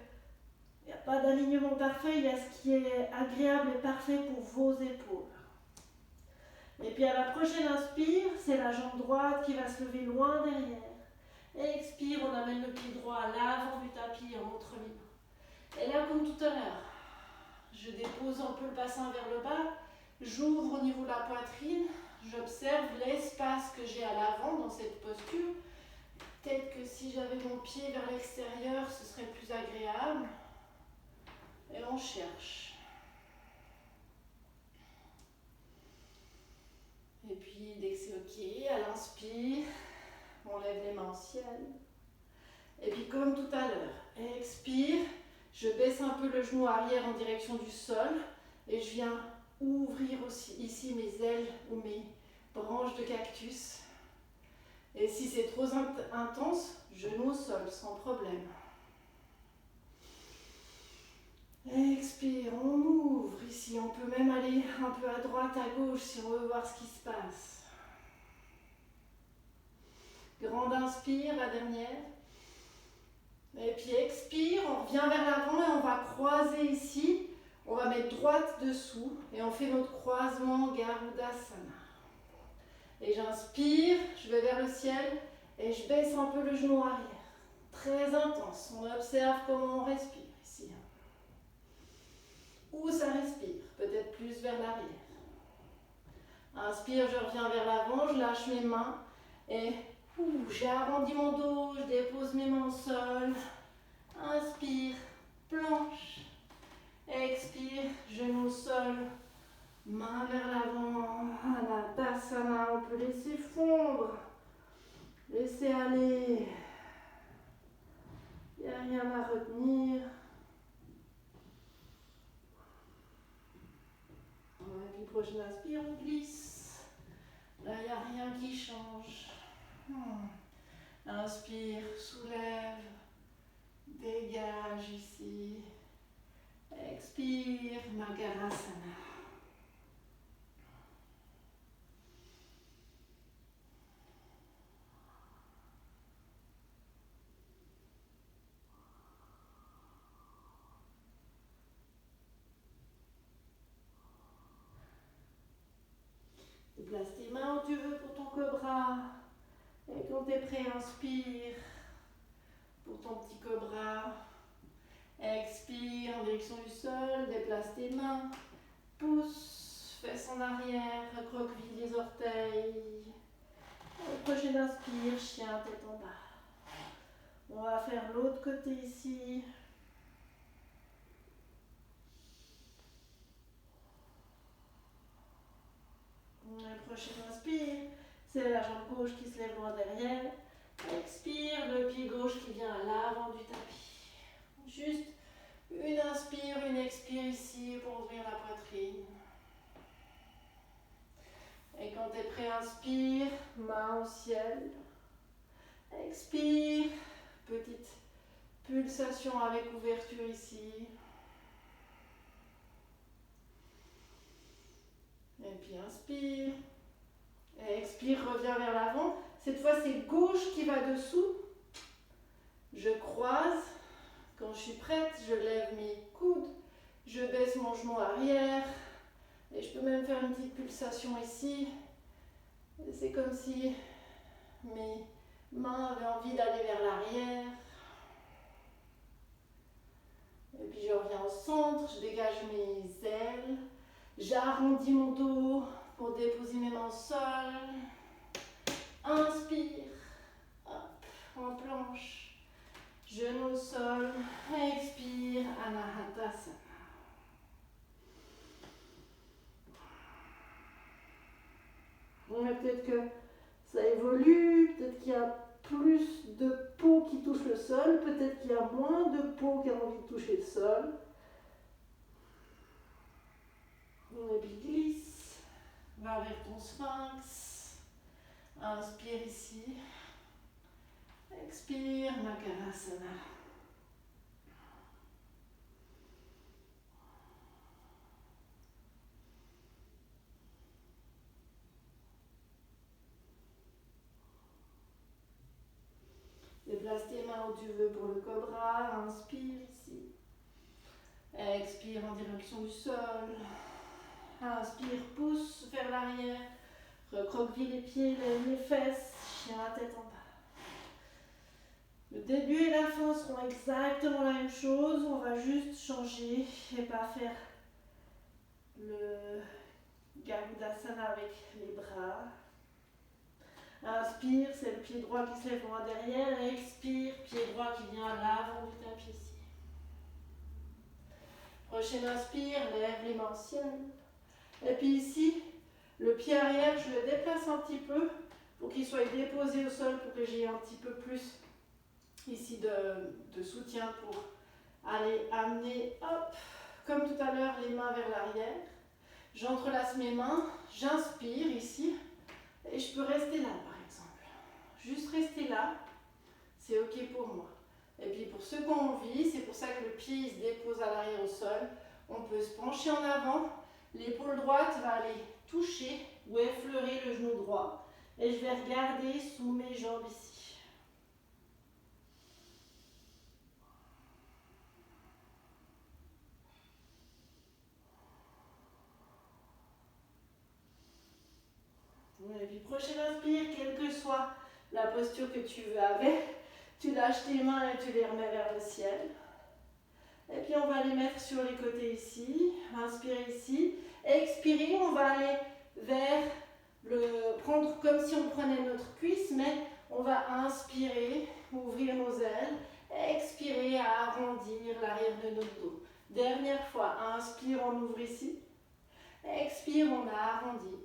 S1: n'y a pas d'alignement parfait, il y a ce qui est agréable et parfait pour vos épaules. Et puis à la prochaine inspire, c'est la jambe droite qui va se lever loin derrière. Et expire, on amène le pied droit à l'avant du tapis en montre les mains. Et là, comme tout à l'heure, je dépose un peu le bassin vers le bas, j'ouvre au niveau de la poitrine, j'observe l'espace que j'ai à l'avant dans cette posture. Peut-être que si j'avais mon pied vers l'extérieur, ce serait plus agréable. Et on cherche. Et puis, dès que c'est OK, à l'inspire, on lève les mains au ciel. Et puis, comme tout à l'heure, expire, je baisse un peu le genou arrière en direction du sol et je viens ouvrir aussi ici mes ailes ou mes branches de cactus. Et si c'est trop intense, genou au sol, sans problème. Expire, on ouvre ici. On peut même aller un peu à droite, à gauche si on veut voir ce qui se passe. Grande inspire, la dernière. Et puis expire, on revient vers l'avant et on va croiser ici. On va mettre droite dessous et on fait notre croisement Garudasana. Et j'inspire, je vais vers le ciel et je baisse un peu le genou arrière. Très intense. On observe comment on respire ici. Où ça respire, peut-être plus vers l'arrière. Inspire, je reviens vers l'avant, je lâche mes mains et j'ai arrondi mon dos, je dépose mes mains au sol. Inspire, planche. Expire, genou au sol. Main vers l'avant. Anadasana, on peut laisser fondre. Laisser aller. Il n'y a rien à retenir. Et puis prochaine inspire, on glisse. Là, il n'y a rien qui change. Inspire, soulève. Dégage ici. Expire, Magarasana. Place tes mains où tu veux pour ton cobra. Et quand tu es prêt, inspire pour ton petit cobra. Expire en direction du sol, déplace tes mains. Pousse, fesses en arrière, recroqueville les orteils. Prochaine inspire, chien, tête en bas. On va faire l'autre côté ici. La prochaine inspire, c'est la jambe gauche qui se lève loin derrière. Expire, le pied gauche qui vient à l'avant du tapis. Juste une inspire, une expire ici pour ouvrir la poitrine. Et quand tu es prêt, inspire, main au ciel. Expire, petite pulsation avec ouverture ici. Et puis inspire. Et expire, reviens vers l'avant. Cette fois, c'est gauche qui va dessous. Je croise. Quand je suis prête, je lève mes coudes. Je baisse mon genou arrière. Et je peux même faire une petite pulsation ici. C'est comme si mes mains avaient envie d'aller vers l'arrière. Et puis je reviens au centre, je dégage mes ailes. J'arrondis mon dos pour déposer mes mains au sol. Inspire. Hop, en planche. Genou au sol. Expire. Anahatasana. Peut-être que ça évolue, peut-être qu'il y a plus de peau qui touche le sol, peut-être qu'il y a moins de peau qui a envie de toucher le sol. Et puis glisse, va vers ton sphinx, inspire ici, expire, Makarasana. Déplace tes mains où tu veux pour le cobra, inspire ici. Expire en direction du sol. Inspire, pousse vers l'arrière. Recroqueville les pieds, lève les fesses, chien à tête en bas. Le début et la fin seront exactement la même chose. On va juste changer et pas faire le Garudasana avec les bras. Inspire, c'est le pied droit qui se lève loin derrière. Expire, pied droit qui vient à l'avant du tapis ici. Prochaine inspire, lève les mains au ciel. Et puis ici, le pied arrière, je le déplace un petit peu pour qu'il soit déposé au sol pour que j'ai un petit peu plus ici de soutien pour aller amener, hop, comme tout à l'heure, les mains vers l'arrière. J'entrelace mes mains, j'inspire ici et je peux rester là par exemple. Juste rester là, c'est ok pour moi. Et puis pour ceux qui ont envie, c'est pour ça que le pied il se dépose à l'arrière au sol. On peut se pencher en avant, l'épaule droite va aller toucher ou effleurer le genou droit. Et je vais regarder sous mes jambes ici. Et puis prochaine inspire, quelle que soit la posture que tu veux avec, tu lâches tes mains et tu les remets vers le ciel. Et puis on va les mettre sur les côtés ici. Inspire ici. Expirez, on va aller vers prendre comme si on prenait notre cuisse, mais on va inspirer, ouvrir nos ailes. Expirer, arrondir l'arrière de notre dos. Dernière fois, inspire, on ouvre ici. Expire, on arrondit.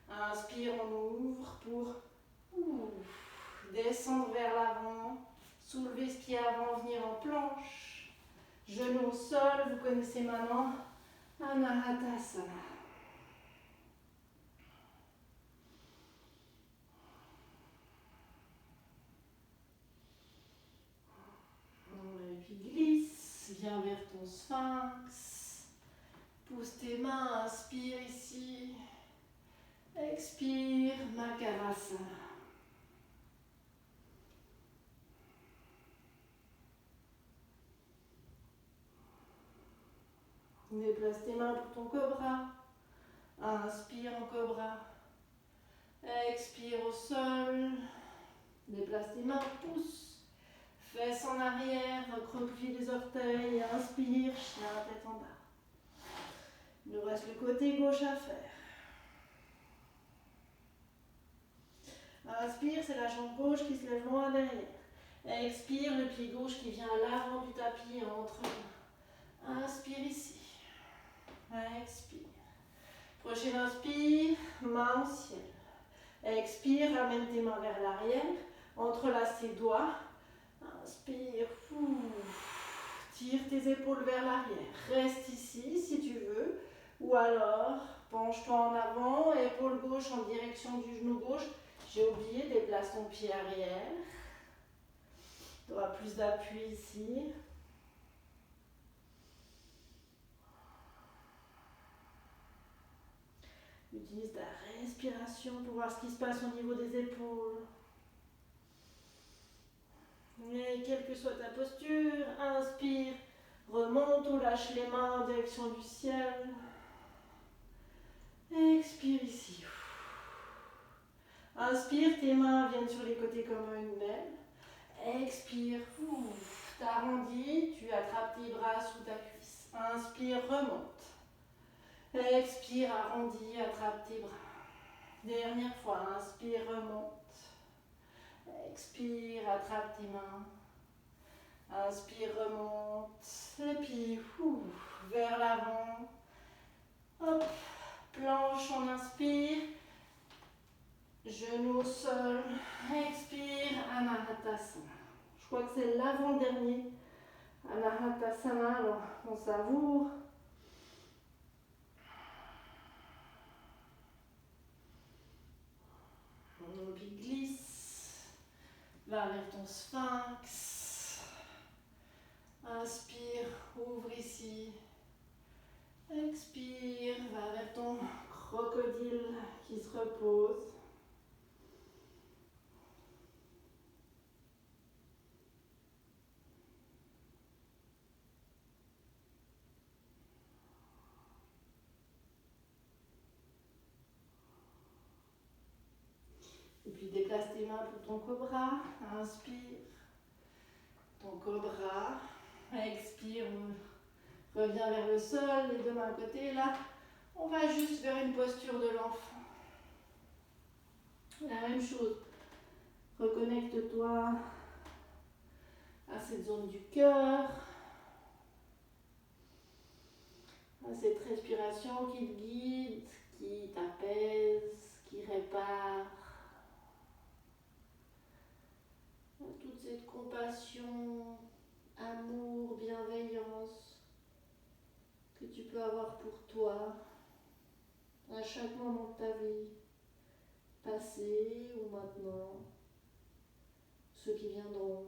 S1: Inspire, on ouvre pour descendre vers l'avant. Soulever ce pied avant, venir en planche. Genou au sol, vous connaissez maintenant. Anahatasana. Et puis glisse, viens vers ton sphinx. Pousse tes mains, inspire ici. Expire, Makarasana. Déplace tes mains pour ton cobra. Inspire en cobra. Expire au sol. Déplace tes mains, pousse. Fesses en arrière, recroqueville les orteils. Inspire, chien à tête en bas. Il nous reste le côté gauche à faire. Inspire, c'est la jambe gauche qui se lève loin derrière. Expire, le pied gauche qui vient à l'avant du tapis entre les mains. Inspire ici. Expire. Prochaine inspire, main au ciel. Expire, ramène tes mains vers l'arrière. Entrelace tes doigts. Inspire. Tire tes épaules vers l'arrière. Reste ici si tu veux. Ou alors, penche-toi en avant, épaule gauche en direction du genou gauche. J'ai oublié, déplace ton pied arrière. Tu auras plus d'appui ici. Utilise ta respiration pour voir ce qui se passe au niveau des épaules. Et quelle que soit ta posture, inspire, remonte ou lâche les mains en direction du ciel. Expire ici. Inspire, tes mains viennent sur les côtés comme une aile. Expire, t'arrondis, tu attrapes tes bras sous ta cuisse. Inspire, remonte. Expire, arrondis, attrape tes bras. Dernière fois, inspire, remonte. Expire, attrape tes mains. Inspire, remonte. Et puis, vers l'avant. Hop, planche, on inspire. Genou au sol. Expire, Anahatasana. Je crois que c'est l'avant-dernier. Anahatasana, alors on savoure. Puis glisse. Va vers ton sphinx. Inspire, ouvre ici. Expire, va vers ton crocodile qui se repose. Et puis déplace tes mains pour ton cobra. Inspire. Ton cobra. Expire. Reviens vers le sol, les deux mains à côté. Là, on va juste vers une posture de l'enfant. La même chose. Reconnecte-toi à cette zone du cœur. À cette respiration qui te guide, qui t'apaise, qui répare. À toute cette compassion, amour, bienveillance que tu peux avoir pour toi à chaque moment de ta vie, passé ou maintenant, ceux qui viendront.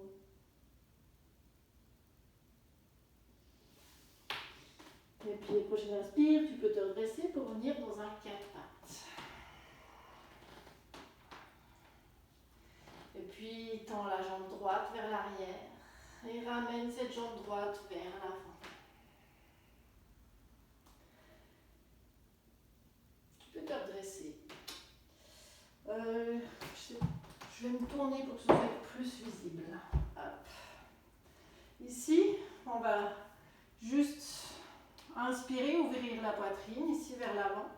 S1: Et puis les prochaines inspires, tu peux te redresser pour venir dans un 4 pattes. Et puis tends la jambe droite vers l'arrière et ramène cette jambe droite vers l'avant. Tu peux te redresser. Je vais me tourner pour que ce soit plus visible. Hop. Ici, on va juste inspirer, ouvrir la poitrine, ici vers l'avant.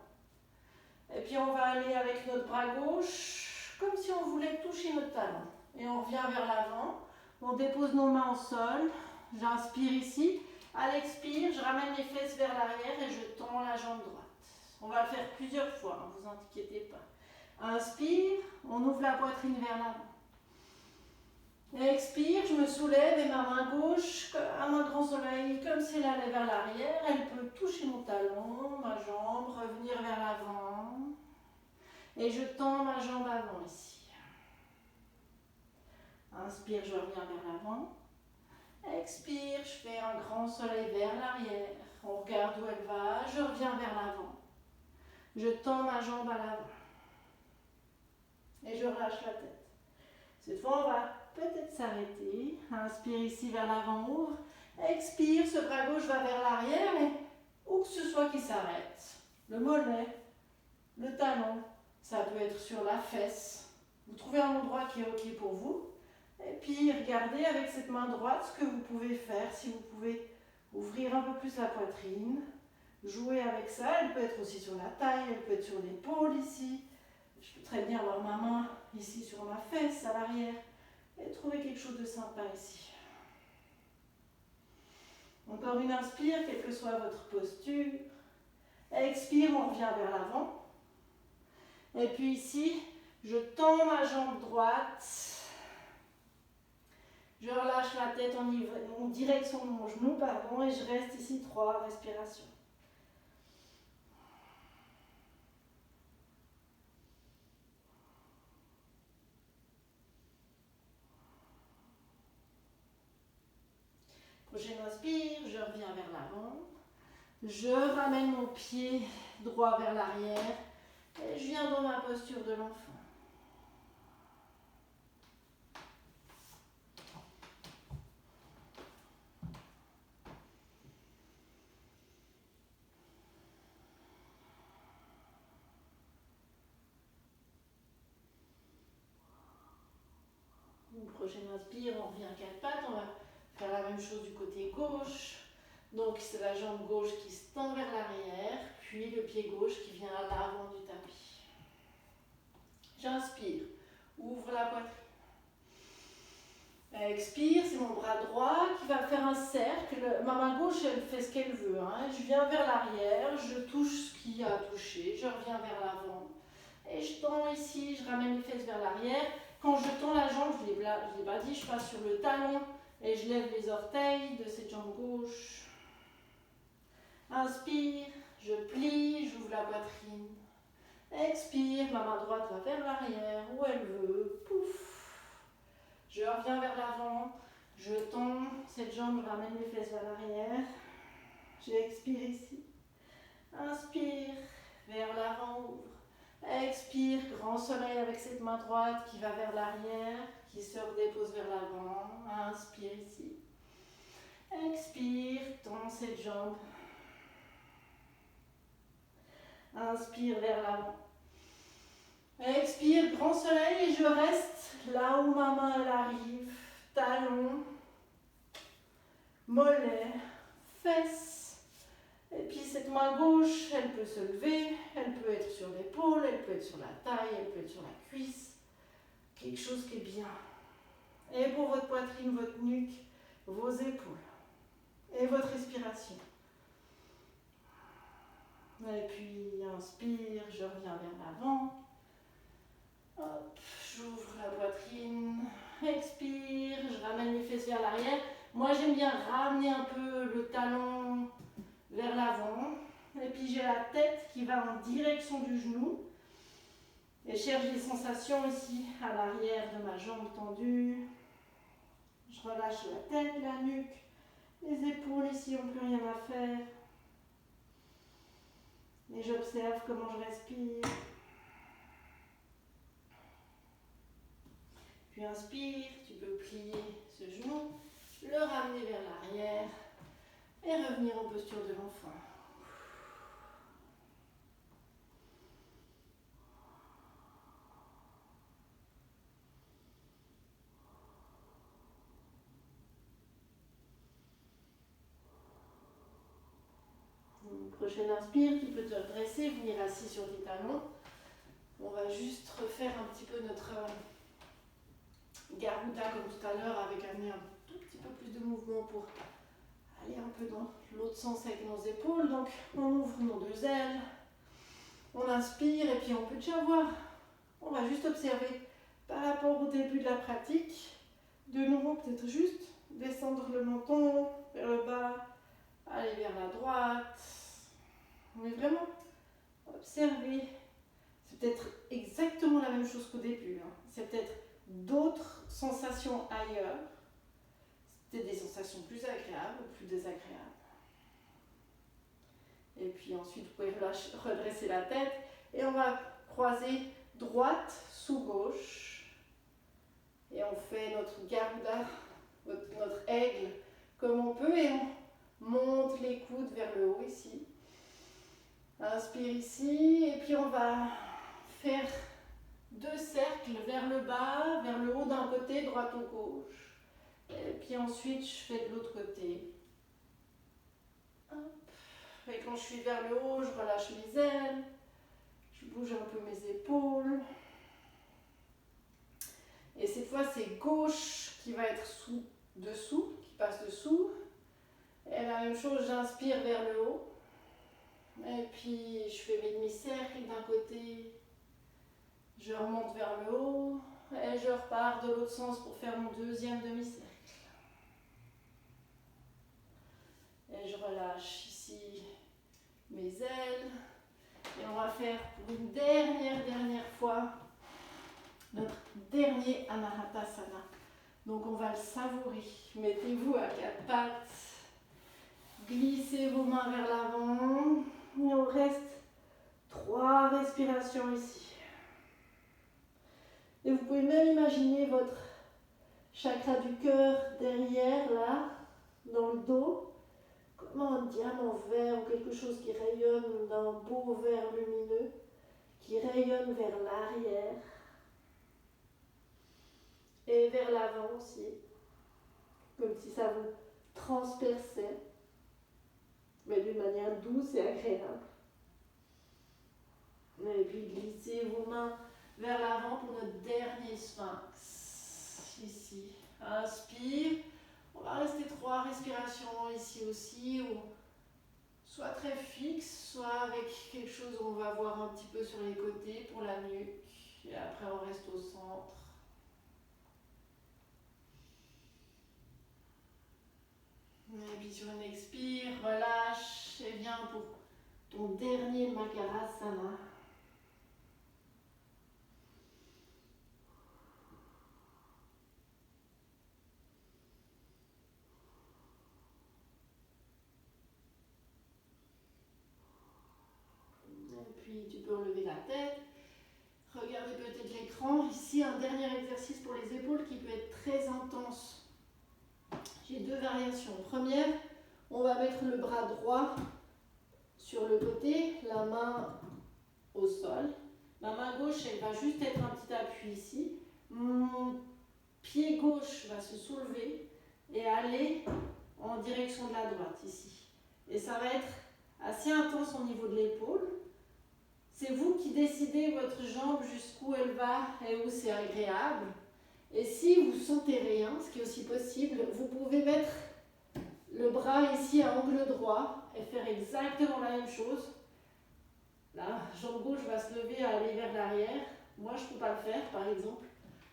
S1: Et puis on va aller avec notre bras gauche, comme si on voulait toucher notre talon. Et on revient vers l'avant. On dépose nos mains au sol. J'inspire ici. À l'expire, je ramène les fesses vers l'arrière et je tends la jambe droite. On va le faire plusieurs fois, ne vous inquiétez pas. Inspire, on ouvre la poitrine vers l'avant. Expire, je me soulève et ma main gauche, à mon grand soleil, comme si elle allait vers l'arrière, elle peut toucher mon talon, ma jambe, revenir vers l'avant. Et je tends ma jambe avant ici. Inspire, je reviens vers l'avant. Expire, je fais un grand soleil vers l'arrière. On regarde où elle va, je reviens vers l'avant. Je tends ma jambe à l'avant. Et je relâche la tête. Cette fois, on va peut-être s'arrêter. Inspire ici vers l'avant, ouvre. Expire, ce bras gauche va vers l'arrière et où que ce soit qui s'arrête. Le mollet, le talon, ça peut être sur la fesse. Vous trouvez un endroit qui est OK pour vous. Et puis, regardez avec cette main droite ce que vous pouvez faire. Si vous pouvez ouvrir un peu plus la poitrine, jouer avec ça. Elle peut être aussi sur la taille, elle peut être sur l'épaule ici. Je peux très bien avoir ma main ici sur ma fesse à l'arrière et trouver quelque chose de sympa ici. Encore une inspire, quelle que soit votre posture. Expire, on revient vers l'avant. Et puis ici, je tends ma jambe droite. Je relâche la tête en direction de mon genou, et je reste ici 3 respirations. Prochaine inspire, je reviens vers l'avant. Je ramène mon pied droit vers l'arrière Et je viens dans ma posture de l'enfant. Prochaine inspire, on revient à quatre pattes, on va faire la même chose du côté gauche. Donc c'est la jambe gauche qui se tend vers l'arrière, puis le pied gauche qui vient à l'avant du tapis. J'inspire, ouvre la poitrine. Expire, c'est mon bras droit qui va faire un cercle. Ma main gauche, elle fait ce qu'elle veut. Je viens vers l'arrière, je touche ce qu'il y a à toucher, je reviens vers l'avant. Et je tends ici, je ramène les fesses vers l'arrière. Quand je tends la jambe, je l'ai pas dit, je passe sur le talon et je lève les orteils de cette jambe gauche. Inspire, je plie, j'ouvre la poitrine. Expire, ma main droite va vers l'arrière, où elle veut. Pouf. Je reviens vers l'avant, je tends cette jambe, je ramène les fesses vers l'arrière. J'expire ici. Inspire, vers l'avant, ouvre. Expire, grand soleil avec cette main droite qui va vers l'arrière, qui se redépose vers l'avant. Inspire ici. Expire, tends cette jambe. Inspire vers l'avant. Expire, grand soleil et je reste là où ma main elle arrive. Talon, mollet, fesses. Et puis cette main gauche, elle peut se lever, elle peut être sur l'épaule, elle peut être sur la taille, elle peut être sur la cuisse. Quelque chose qui est bien. Et pour votre poitrine, votre nuque, vos épaules. Et votre respiration. Et puis inspire, je reviens vers l'avant. Hop, j'ouvre la poitrine. Expire, je ramène les fesses vers l'arrière. Moi j'aime bien ramener un peu le talon vers l'avant, et puis j'ai la tête qui va en direction du genou, et je cherche des sensations ici à l'arrière de ma jambe tendue. Je relâche la tête, la nuque, les épaules ici n'ont plus rien à faire, et j'observe comment je respire. Puis inspire, tu peux plier ce genou, le ramener vers l'arrière, et revenir en posture de l'enfant. Prochaine inspire, tu peux te redresser, venir assis sur tes talons. On va juste refaire un petit peu notre Garuda comme tout à l'heure, avec amener un tout petit peu plus de mouvement pour aller un peu dans l'autre sens avec nos épaules. Donc on ouvre nos deux ailes, on inspire et puis on peut déjà voir. On va juste observer par rapport au début de la pratique. De nouveau peut-être juste descendre le menton vers le bas, aller vers la droite. Mais vraiment observer. C'est peut-être exactement la même chose qu'au début. C'est peut-être d'autres sensations ailleurs. C'est peut-être des sensations plus agréables ou plus désagréables. Et puis ensuite, vous pouvez redresser la tête et on va croiser droite sous gauche. Et on fait notre Garuda, notre aigle, comme on peut, et on monte les coudes vers le haut ici. Inspire ici, et puis on va faire deux cercles vers le bas, vers le haut d'un côté, droite ou gauche. Et puis ensuite, je fais de l'autre côté. Hop. Et quand je suis vers le haut, je relâche mes ailes. Je bouge un peu mes épaules. Et cette fois, c'est gauche qui va être dessous, qui passe dessous. Et la même chose, j'inspire vers le haut. Et puis, je fais mes demi-cercles d'un côté. Je remonte vers le haut. Et je repars de l'autre sens pour faire mon deuxième demi-cercle. Et je relâche ici mes ailes. Et on va faire pour une dernière fois notre dernier Anahatasana. Donc on va le savourer. Mettez-vous à quatre pattes. Glissez vos mains vers l'avant. Il nous reste 3 respirations ici. Et vous pouvez même imaginer votre chakra du cœur derrière, là, dans le dos, comme un diamant vert ou quelque chose qui rayonne d'un beau vert lumineux, qui rayonne vers l'arrière et vers l'avant aussi, comme si ça vous transperçait, mais d'une manière douce et agréable. Et puis glissez vos mains vers l'avant pour notre dernier sphinx. Ici. Inspire. On va rester 3 respirations ici aussi, ou soit très fixe, soit avec quelque chose où on va voir un petit peu sur les côtés pour la nuque. Et après on reste au centre. Et puis sur une expire, relâche et viens pour ton dernier Makarasana. Et puis tu peux relever la tête, regardez peut-être l'écran. Ici un dernier exercice pour les épaules qui peut être très intense. J'ai 2 variations. Première, on va mettre le bras droit sur le côté, la main au sol. Ma main gauche, elle va juste être un petit appui ici. Mon pied gauche va se soulever et aller en direction de la droite ici. Et ça va être assez intense au niveau de l'épaule. C'est vous qui décidez votre jambe jusqu'où elle va et où c'est agréable. Et si vous sentez rien, ce qui est aussi possible, vous pouvez mettre le bras ici à angle droit et faire exactement la même chose. La jambe gauche va se lever et aller vers l'arrière. Moi, je ne peux pas le faire, par exemple.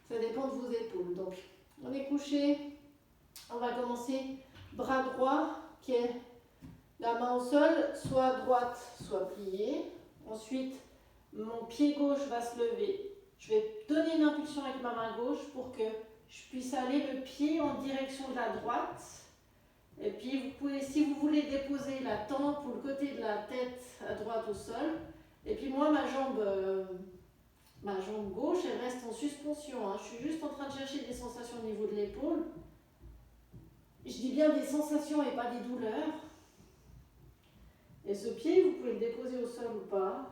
S1: Ça dépend de vos épaules. Donc, on est couché. On va commencer bras droit, qui est la main au sol, soit droite, soit pliée. Ensuite, mon pied gauche va se lever. Je vais donner une impulsion avec ma main gauche pour que je puisse aller le pied en direction de la droite. Et puis, vous pouvez, si vous voulez, déposer la tempe ou le côté de la tête à droite au sol. Et puis moi, ma jambe gauche, elle reste en suspension. Je suis juste en train de chercher des sensations au niveau de l'épaule. Je dis bien des sensations et pas des douleurs. Et ce pied, vous pouvez le déposer au sol ou pas.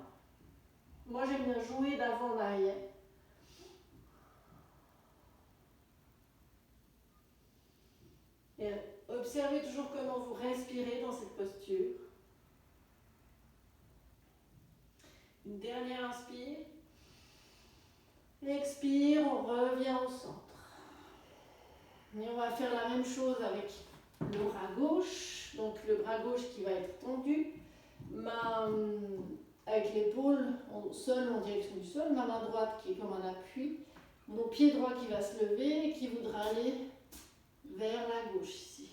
S1: Moi, j'aime bien jouer d'avant en arrière. Et observez toujours comment vous respirez dans cette posture. Une dernière inspire. Expire, on revient au centre. Et on va faire la même chose avec le bras gauche. Donc le bras gauche qui va être tendu. Avec l'épaule au sol, en direction du sol. Ma main droite qui est comme un appui. Mon pied droit qui va se lever et qui voudra aller vers la gauche ici.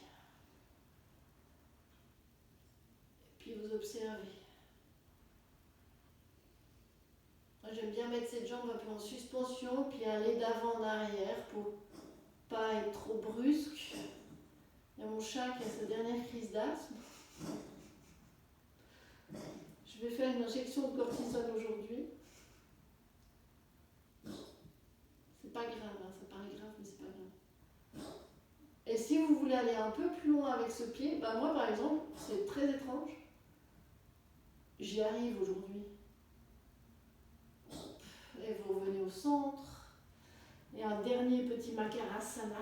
S1: Et puis vous observez. Moi, j'aime bien mettre cette jambe un peu en suspension, puis aller d'avant en arrière pour pas être trop brusque. Il y a mon chat qui a sa dernière crise d'asthme. Je vais faire une injection de cortisone aujourd'hui. C'est pas grave, ça paraît grave, mais c'est pas grave. Et si vous voulez aller un peu plus loin avec ce pied, moi par exemple, c'est très étrange. J'y arrive aujourd'hui. Et vous revenez au centre. Et un dernier petit Makarasana.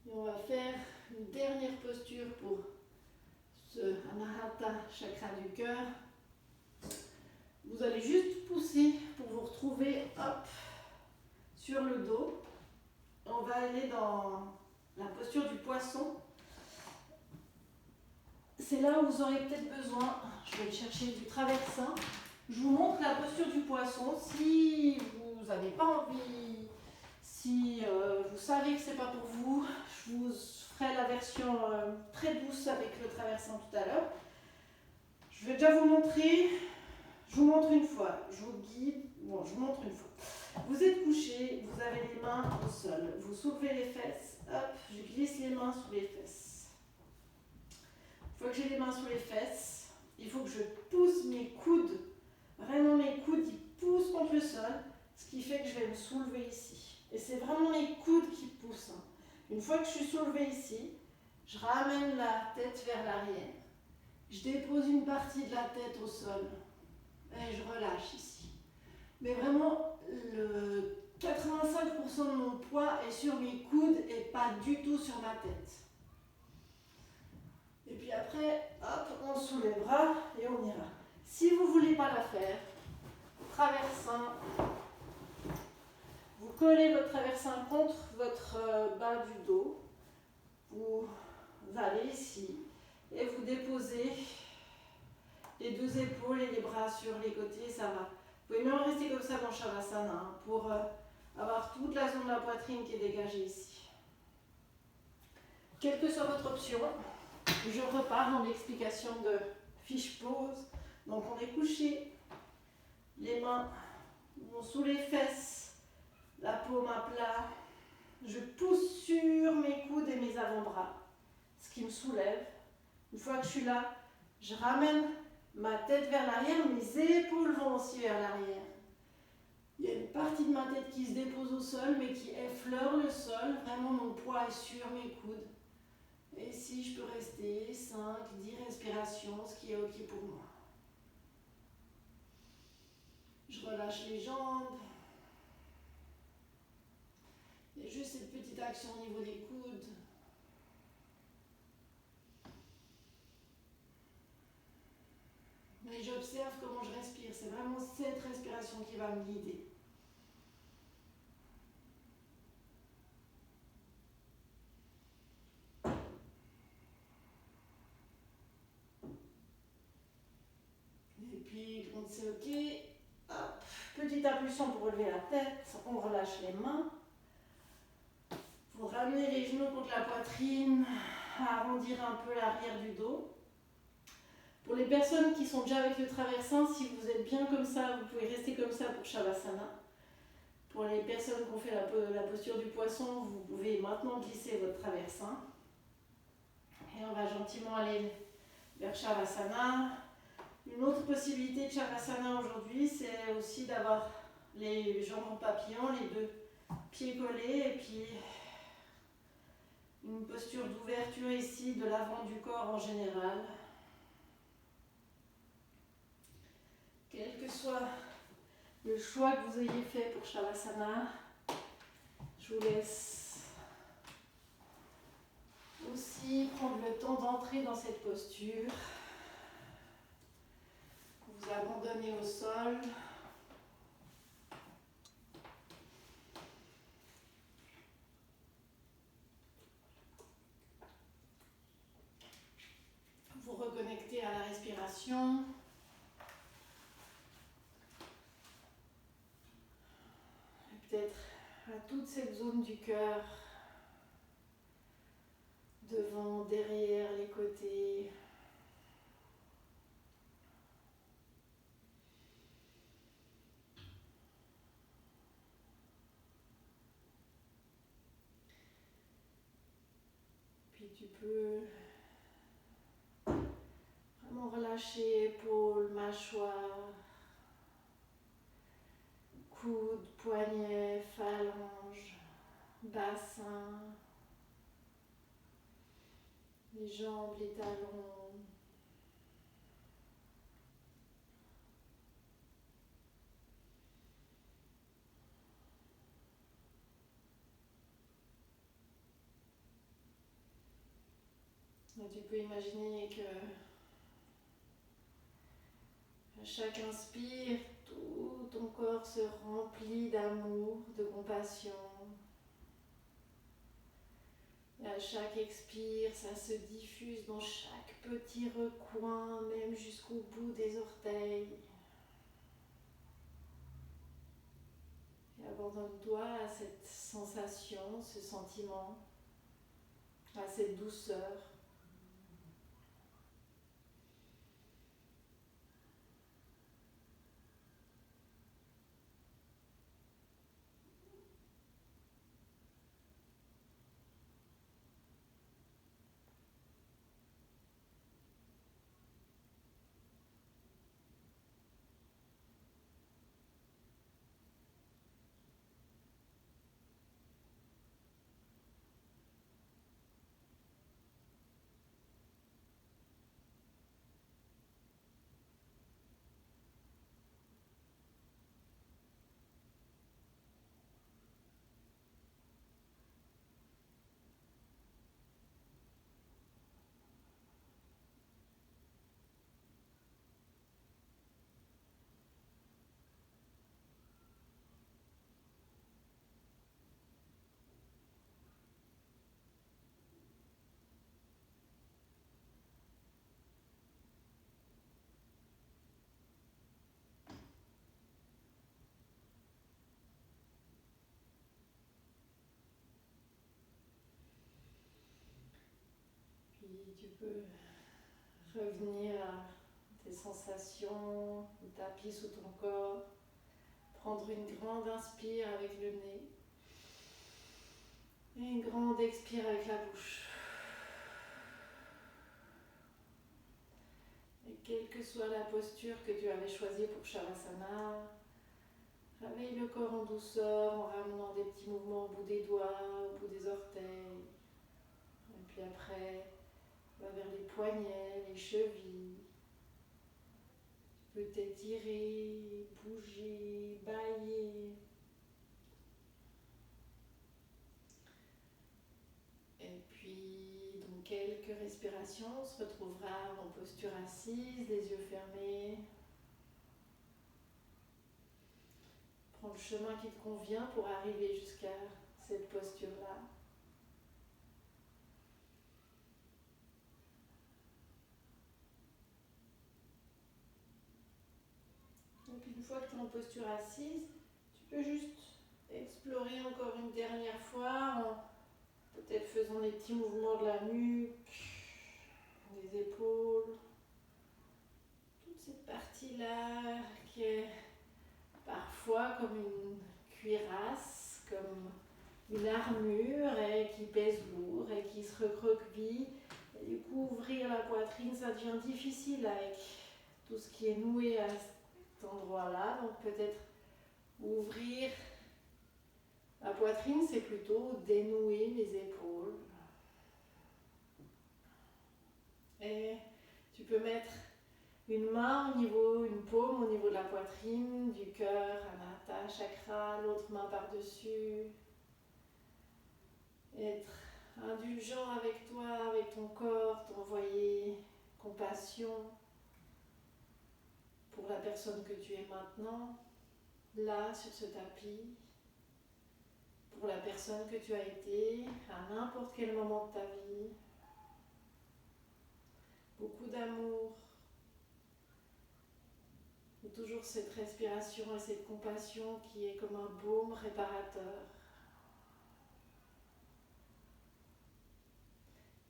S1: Et on va faire une dernière posture pour ce Anahata chakra du cœur. Vous allez juste pousser pour vous retrouver sur le dos. On va aller dans la posture du poisson. C'est là où vous aurez peut-être besoin, je vais chercher du traversin. Je vous montre la posture du poisson. Si vous n'avez pas envie, si vous savez que ce n'est pas pour vous, je vous ferai la version très douce avec le traversin tout à l'heure. Je vais déjà vous montrer. Je vous montre une fois, je vous guide. Bon, je vous montre une fois. Vous êtes couché, vous avez les mains au sol. Vous soulevez les fesses. Hop, je glisse les mains sous les fesses. Une fois que j'ai les mains sous les fesses, il faut que je pousse mes coudes. Vraiment, mes coudes, ils poussent contre le sol. Ce qui fait que je vais me soulever ici. Et c'est vraiment mes coudes qui poussent. Une fois que je suis soulevée ici, je ramène la tête vers l'arrière. Je dépose une partie de la tête au sol. Et je relâche ici. Mais vraiment, le 85% de mon poids est sur mes coudes et pas du tout sur ma tête. Et puis après, hop, on soulèvera et on ira. Si vous ne voulez pas la faire, traversin, vous collez votre traversin contre votre bas du dos. Vous allez ici et vous déposez les deux épaules et les bras sur les côtés, ça va. Vous pouvez même rester comme ça dans Shavasana pour avoir toute la zone de la poitrine qui est dégagée ici. Quelle que soit votre option, je repars dans l'explication de fiche pause. Donc on est couché, les mains vont sous les fesses, la paume à plat. Je pousse sur mes coudes et mes avant-bras, ce qui me soulève. Une fois que je suis là, je ramène ma tête vers l'arrière, mes épaules vont aussi vers l'arrière. Il y a une partie de ma tête qui se dépose au sol, mais qui effleure le sol. Vraiment, mon poids est sur mes coudes. Et si je peux rester 5, 10 respirations, ce qui est OK pour moi. Je relâche les jambes. Il y a juste cette petite action au niveau des coudes. Et j'observe comment je respire. C'est vraiment cette respiration qui va me guider. Et puis, quand c'est OK, hop, petite impulsion pour relever la tête. On relâche les mains. Vous ramenez les genoux contre la poitrine, arrondir un peu l'arrière du dos. Pour les personnes qui sont déjà avec le traversin, si vous êtes bien comme ça, vous pouvez rester comme ça pour Shavasana. Pour les personnes qui ont fait la posture du poisson, vous pouvez maintenant glisser votre traversin. Et on va gentiment aller vers Shavasana. Une autre possibilité de Shavasana aujourd'hui, c'est aussi d'avoir les jambes en papillon, les deux pieds collés, et puis une posture d'ouverture ici de l'avant du corps en général. Quel que soit le choix que vous ayez fait pour Shavasana, je vous laisse aussi prendre le temps d'entrer dans cette posture. Vous abandonnez au sol. Vous reconnectez à la respiration. Et peut-être à toute cette zone du cœur. Devant, derrière, les côtés. Puis tu peux vraiment relâcher épaules, mâchoire, coude, poignet, phalange, bassin, les jambes, les talons. Et tu peux imaginer que à chaque inspire, tout ton corps se remplit d'amour, de compassion. Et à chaque expire, ça se diffuse dans chaque petit recoin, même jusqu'au bout des orteils. Et abandonne-toi à cette sensation, ce sentiment, à cette douceur. tu peux revenir à tes sensations, le tapis sous ton corps. Prendre une grande inspire avec le nez et une grande expire avec la bouche. Et quelle que soit la posture que tu avais choisie pour Shavasana, réveille le corps en douceur en ramenant des petits mouvements au bout des doigts, au bout des orteils. Et puis après, va vers les poignets, les chevilles. Tu peux t'étirer, bouger, bâiller. Et puis, dans quelques respirations, on se retrouvera en posture assise, les yeux fermés. Prends le chemin qui te convient pour arriver jusqu'à cette posture-là. Et puis une fois que tu es en posture assise, tu peux juste explorer encore une dernière fois en peut-être faisant des petits mouvements de la nuque, des épaules, toute cette partie-là qui est parfois comme une cuirasse, comme une armure et qui pèse lourd et qui se recroqueville. Et du coup, ouvrir la poitrine, ça devient difficile avec tout ce qui est noué à cet endroit-là. Donc peut-être ouvrir la poitrine, c'est plutôt dénouer mes épaules. Et tu peux mettre une main une paume au niveau de la poitrine, du cœur, Anahata chakra, l'autre main par-dessus. Être indulgent avec toi, avec ton corps, t'envoyer compassion pour la personne que tu es maintenant, là, sur ce tapis, pour la personne que tu as été à n'importe quel moment de ta vie. Beaucoup d'amour. Et toujours cette respiration et cette compassion qui est comme un baume réparateur.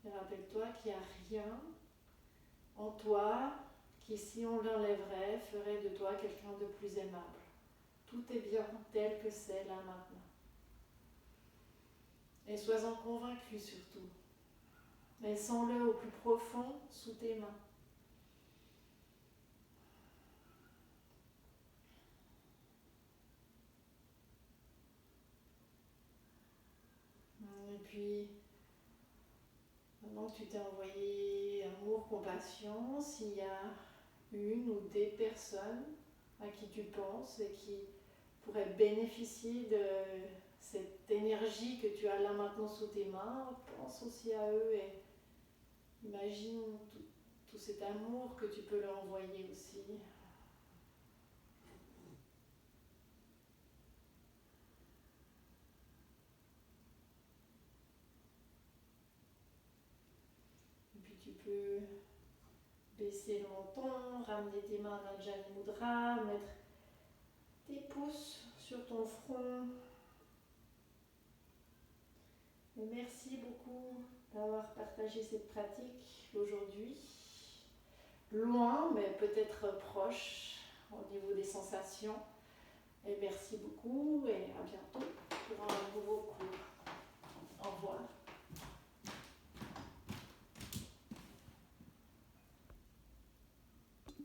S1: Et rappelle-toi qu'il n'y a rien en toi qui, si on l'enlèverait, ferait de toi quelqu'un de plus aimable. Tout est bien tel que c'est là maintenant. Et sois-en convaincu surtout. Et sens-le au plus profond sous tes mains. Et puis, maintenant que tu t'es envoyé amour, compassion, s'il y a une ou des personnes à qui tu penses et qui pourraient bénéficier de cette énergie que tu as là maintenant sous tes mains, pense aussi à eux et imagine tout cet amour que tu peux leur envoyer aussi. Et puis tu peux baisser le menton, ramener tes mains à l'Anjali Mudra, mettre tes pouces sur ton front. Et merci beaucoup d'avoir partagé cette pratique aujourd'hui. Loin, mais peut-être proche au niveau des sensations. Et merci beaucoup et à bientôt pour un nouveau